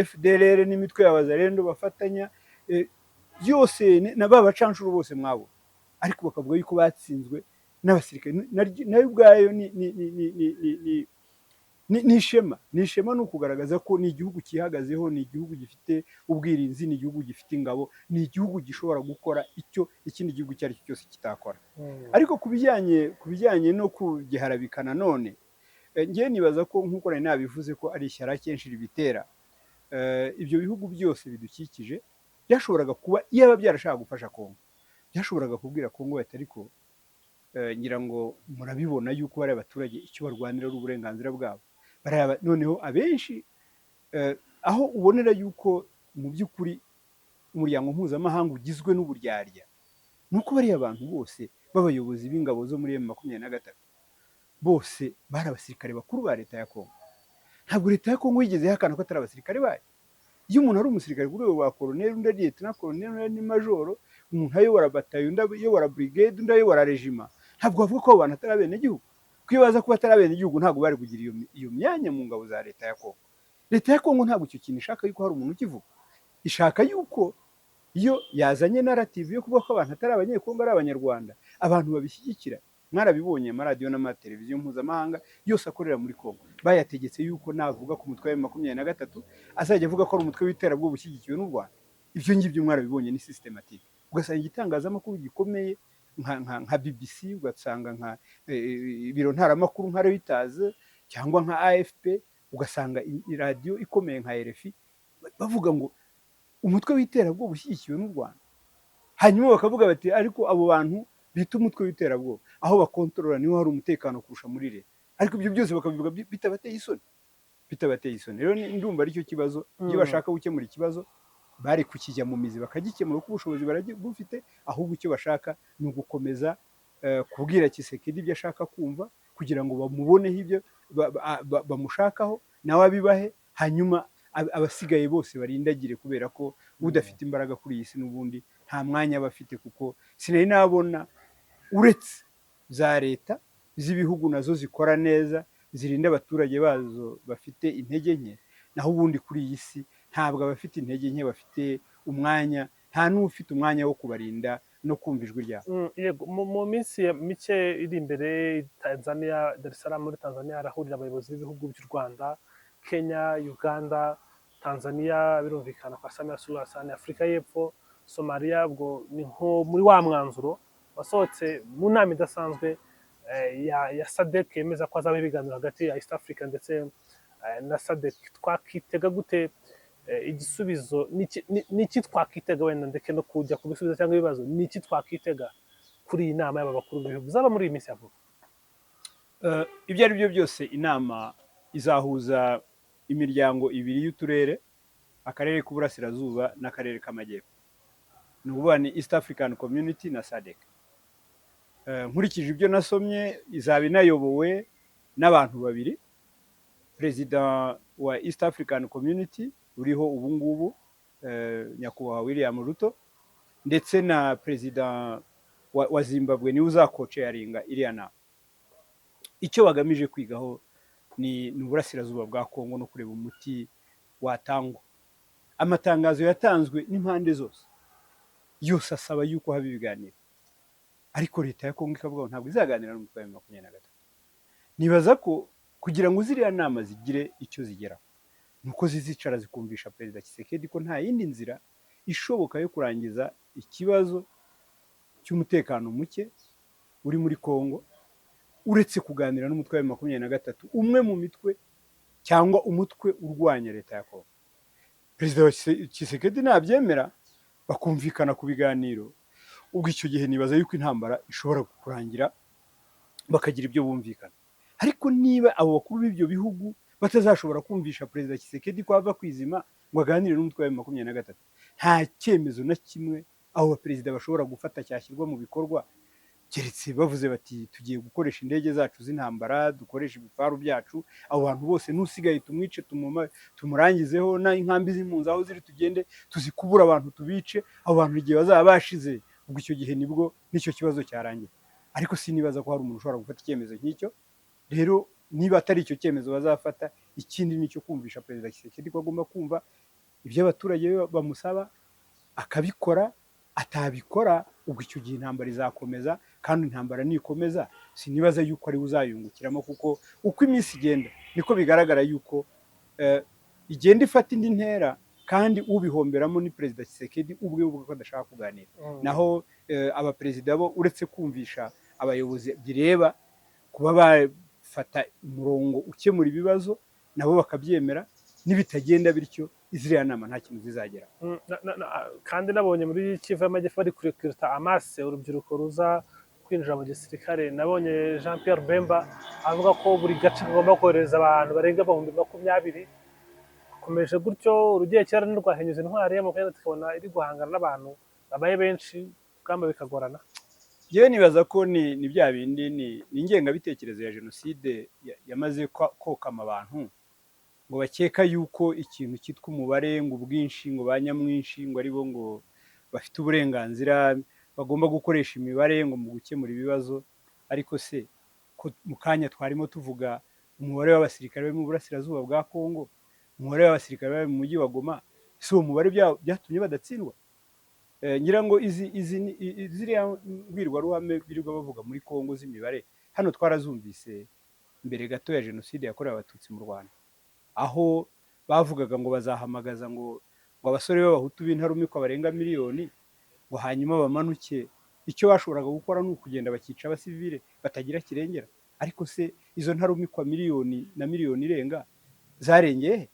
FDLR n'imitwe y'abazalendo bafatanya, byose na bacanshuro bose mwabo, ariko bakavuga yuko batsinzwe n'abasirikare. Nayo ubwayo ni ishema. Ni ishema, ni ukugaragaza ko ni igihugu cyihagazeho, ni igihugu gifite ubwirinzi, ni igihugu gifite ingabo, ni igihugu gishobora gukora icyo ikindi gihugu icyo ari cyo cyose kitakora. Ariko ku bijyanye no kugiharabika nanone, ngewe nibaza ko nk'uko nari nabivuze ko ari ishyara kenshi ribitera, ibyo bihugu byose bidukikije byashoboraga kuba, iyo aba byarashaka gufasha Kongo, byashoboraga kubwira Kongo bati ariko ngira ngo murabibona yuko bari abaturage icyo barwanira ari uburenganzira bwabo. Noneho abenshi aho ubonera yuko mu by'ukuri umuryango mpuzamahanga ugizwe n'uburyarya, nuko bariya abantu bose b'abayobozi b'ingabo zo muri M23 bose bari abasirikare bakuru ba leta ya Kongo. Ntabwo leta ya Kongo yigeze ihakana ko atari abasirikare bayo. Iyo umuntu ari umusirikare ku rwego rwa koloneli, undi ari lieutenant colonel, undi ni majoro, umuntu ayobora batayo, undi ayobora brigade, undi ayobora regiment, ntabwo bavuga ko abo bantu atari abenegihugu. Kwibaza ko batari abenegihugu ntabwo bari kugira iyo myanya mu ngabo za leta ya Kongo. Leta ya Kongo ntabwo icyo kintu ishaka yuko hari umuntu ukivuga. Ishaka yuko iyo yazanye narrative yo kuvuga ko abantu atari abanyekongo ari abanyarwanda, abantu babishyigikira. Mwarabibonye amaradiyo n'amateleviziyo mpuzamahanga yose akorera muri Kongo bayategetse yuko navuga ku mutwe wa M23 azajya avuga ko ari umutwe w'iterabwoba ushyigikiwe n'u Rwanda. Ibyo ngibyo mwarabibonye ni systematique. Ugasanga igitangazamakuru gikomeye nka BBC, ugasanga nka ibiro ntaramakuru nka Reuters cyangwa nka AFP, ugasanga iradiyo ikomeye nka RFI bavuga ngo umutwe w'iterabwoba ushyigikiwe n'u Rwanda. Hanyuma bakavuga bati ariko abo bantu bita umutwe w'iterabwoba aho bakontorora niho hari umutekano kurusha muri leta. Ariko ibyo byose bakabivuga bitabateye isoni. Rero ndumva ari cyo kibazo. Iyo bashaka gukemura ikibazo bari kukijya mu mizi bakagikemura, uko ubushobozi bufite, ahubwo icyo bashaka ni ugukomeza kubwira Tshisekedi ibyo ashaka kumva, kugira ngo bamuboneho ibyo bamushakaho nawe abibahe, hanyuma abasigaye bose barindagire, kubera ko udafite imbaraga kuri iyi si n'ubundi nta mwanya aba afite. Kuko sinari nabona uretse za leta z'ibihugu nazo zikora neza, zirinda abaturage bazo bafite intege nke, naho ubundi kuri iyi si ntabwo abafite intege nke bafite umwanya, nta n'ufite umwanya wo kubarinda no kumva ijwi ryabo. Mu minsi mike iri imbere, Tanzania, Dar es Salaam muri Tanzania harahurira abayobozi b'ibihugu by'u Rwanda, Kenya, Uganda, Tanzania, birumvikana kwa Samia Suluhu Hassan, Afurika y'Epfo, Somalia. Ubwo ni nko muri wa mwanzuro wasohotse mu nama idasanzwe ya SADC yemeza ko hazaba ibiganiro hagati ya East Africa ndetse na SADC. Twakitega gute igisubizo? Niki twakitega, wenda ndeke no kujya kubisubiza cyangwa ibibazo, niki twakitega kuri iyi nama y'aba bakuru b'ibihugu zaba muri iyi minsi ya vuba? Ibyo ari byo byose, inama izahuza imiryango ibiri y'uturere, akarere k'uburasirazuba n'akarere k'amajyepfo. Ni ukuvuga ni East African Community na SADC. Nkurikije ibyo nasomye, izaba inayobowe n'abantu babiri, perezida wa East African Community uriho ubu ngubu nyakubahwa William Ruto, ndetse na perezida wa Zimbabwe niwe uzakoceyaringa iriya nama. Icyo bagamije kwigaho ni uburasirazuba bwa Kongo no kureba umuti watangwa. Amatangazo yatanzwe n'impande zose yose asaba yuko haba ibiganiro, ariko leta ya Kongo ikavuga ntabwo izaganira n'umutwe wa M23. Nibaza ko kugira ngo ziriya nama zigire icyo zigeraho nuko zizicara zikumvisha perezida Tshisekedi ko nta yindi nzira ishoboka yo kurangiza ikibazo cy'umutekano muke uri muri Kongo uretse kuganira n'umutwe wa M23, umwe mu mitwe cyangwa umutwe urwanya leta ya Kongo. Perezida Tshisekedi nabyemera bakumvikana ku biganiro, ubwo icyo gihe nibaza yuko intambara ishobora kurangira bakagira ibyo bumvikana. Ariko niba abo bakuru b'ibyo bihugu batazashobora kumvisha perezida Tshisekedi ko ava kwizima ngo aganire n'umutwe wa M23, nta cyemezo na kimwe abo baperezida bashobora gufata cyashyirwa mu bikorwa, keretse bavuze bati tugiye gukoresha indege zacu z'intambara, dukoresha ibifaru byacu, abo bantu bose nusigaye tumwice tumurangizeho, na inkambi z'impunzi aho ziri tugende tuzikubura abantu tubice, abo bantu igihe bazaba bashize, ubwo icyo gihe nibwo n'icyo kibazo cyarangira. Ariko sinibaza ko hari umuntu ushobora gufata icyemezo nk'icyo. Rero niba atari icyo cyemezo bazafata, ikindi nicyo kumvisha perezida Tshisekedi ko agomba kumva ibyo abaturage bamusaba akabikora. Atabikora ubwo icyo gihe intambara izakomeza, kandi intambara nikomeza sinibaza yuko ari uzayungukiramo, kuko uko iminsi igenda niko bigaragara yuko igenda ifata indi ntera, kandi ubihomberamo ni perezida Tshisekedi ubwe uvuga ko adashaka kuganira. Naho abaperezida bo uretse kumvisha abayobozi bireba kuba bafata umurongo ukemura ibibazo, nabo bakabyemera, nibitagenda bityo iziriya nama nta kintu zizagera. Kandi nabonye muri Kivu y'Amajyepfo bari kurekurita amase urubyiruko ruza kwinjira mu gisirikare. Nabonye Jean Pierre Bemba avuga ko buri gace kagomba kohereza abantu barenga 20,000. Komeje gutyo urugiye cyera n'urwahenyuza intwari y'amakwenda tukabona iri guhangana n'abantu babaye benshi, kamba bikagorana. Yewe nibaza ko ni bya bindi ni ingengabitekerezo ya jenoside yamaze kokama abantu, ngo bakeka yuko ikintu cyitwa umubare, ngo ubwinshi, ngo ba nyamwinshi, ngo aribo ngo bafite uburenganzira bagomba gukoresha imibare ngo mu gukemura ibibazo. Ariko se ko mu kanya twarimo tuvuga umubare w'abasirikare bari mu burasirazuba bwa Kongo, umubare w'abasirikare bari mu mujyi wa Goma, si uwo mubare byatumye badatsindwa? Ngira ngo ziriya mbwirwaruhame birirwa bavuga muri Kongo z'imibare, hano twarazumvise mbere gato ya jenoside yakorewe abatutsi mu Rwanda, aho bavugaga ngo bazahamagaza ngo abasore b'abahutu b'intarumikwa barenga 1 miliyoni, ngo hanyuma bamanuke. Icyo bashoboraga gukora ni ukugenda bakica abasivile batagira kirengera. Ariko se izo ntarumikwa miliyoni na miliyoni irenga zarengeye?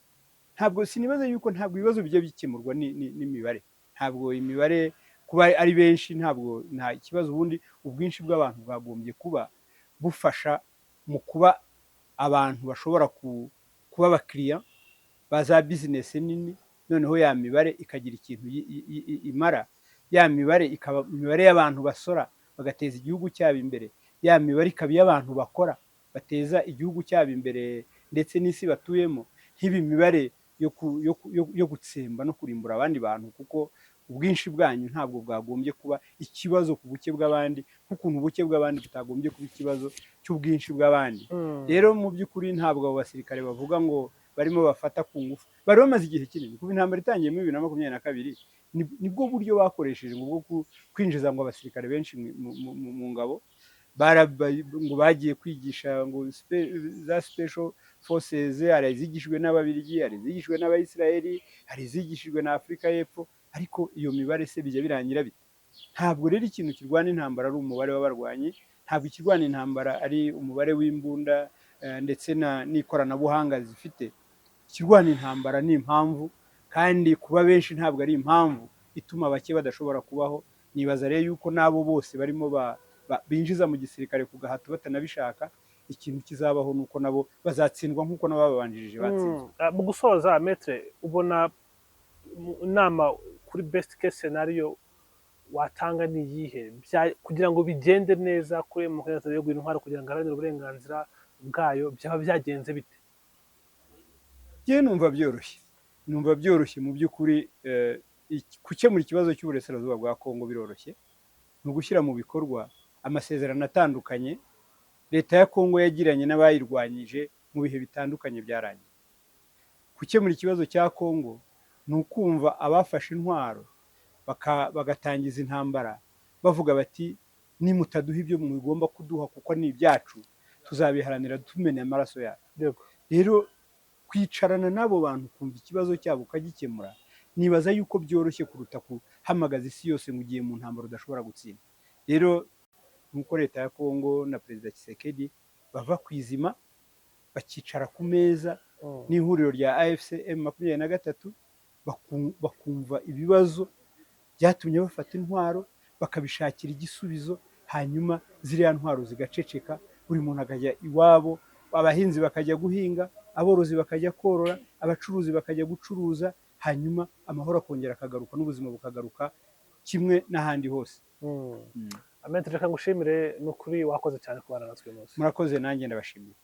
Ntabwo sinibaza yuko ntabwo ibibazo bijya bikemurwa n'imibare. Ntabwo imibare kuba ari benshi ntabwo nta ikibazo, ubundi ubwinshi bw'abantu bwagombye kuba bufasha mu kuba abantu bashobora kuba abakiriya ba za bizinesi nini, noneho ya mibare ikagira ikintu imara. Ya mibare ikaba imibare y'abantu basora bagateza igihugu cyabo imbere, ya mibare ikaba y'abantu bakora bateza igihugu cyabo imbere ndetse n'isi batuyemo, nk'ibi mibare yo gutsemba no kurimbura abandi bantu, kuko ubwinshi bwanyu ntabwo bwagombye kuba ikibazo ku buke bw'abandi, nk'ukuntu ubuke bw'abandi butagombye kuba ikibazo cy'ubwinshi bw'abandi. Rero mu by'ukuri ntabwo abo basirikare bavuga ngo barimo bafata ku ngufu, bari bamaze igihe kinini kuva intambara itangiye muri 2022, nibwo buryo bakoresheje ngo kwinjiza ngo abasirikare benshi mu ngabo, ngo bagiye kwigisha ngo za special forces, hari izigishijwe n'Ababiligi, hari izigishijwe n'Abayisiraheli, hari izigishijwe na Afurika y'Epfo. Ariko iyo mibare se bijya birangira bite? Ntabwo rero ikintu kirwana intambara ari umubare w'abarwanyi, ntabwo ikirwana intambara ari umubare w'imbunda ndetse n'ikoranabuhanga zifite. Ikirwana intambara ni impamvu, kandi kuba benshi ntabwo ari impamvu ituma bake badashobora kubaho. Nibaza rero yuko nabo bose barimo binjiza mu gisirikare ku gahato batanabishaka, ikintu kizabaho nuko nabo bazatsindwa nk'uko n'ababanjirije batsinzwe. Mu gusoza Maître, ubona inama kuri best case scenario watanga ni iyihe kugira ngo bigende neza kuri mu kwezi yo guhindura kugira ngo aharanire uburenganzira bwayo, byaba byagenze bite? njyewe numva byoroshye mu by'ukuri. Gukemura ikibazo cy'uburasirazuba bwa Kongo biroroshye, ni ugushyira mu bikorwa amasezerano atandukanye leta ya Kongo yagiranye n'abayirwanyije mu bihe bitandukanye byarangiye. Gukemura ikibazo cya Kongo ni ukumva abafashe intwaro bagatangiza intambara bavuga bati nimutaduha ibyo mugomba kuduha kuko ni ibyacu, tuzabiharanira tumena amaraso yacu. Rero kwicarana n'abo bantu kumva ikibazo cyabo ukagikemura, nibaza yuko byoroshye kuruta guhamagaza isi yose ngo ugiye mu ntambara udashobora gutsinda. Rero nk'uko leta ya Kongo na perezida Tshisekedi bava ku izima bakicara ku meza n'ihuriro rya AFC M23 bakumva ibibazo byatumye bafata intwaro, bakabishakira igisubizo, hanyuma ziriya ntwaro zigaceceka, buri muntu akajya iwabo, abahinzi bakajya guhinga, aborozi bakajya korora, abacuruzi bakajya gucuruza, hanyuma amahoro akongera akagaruka n'ubuzima bukagaruka kimwe n'ahandi hose. Amen, reka ngushimire, n'ukuri wakoze cyane kubana natwe uyu munsi. Murakoze, nanjye ndabashimiye.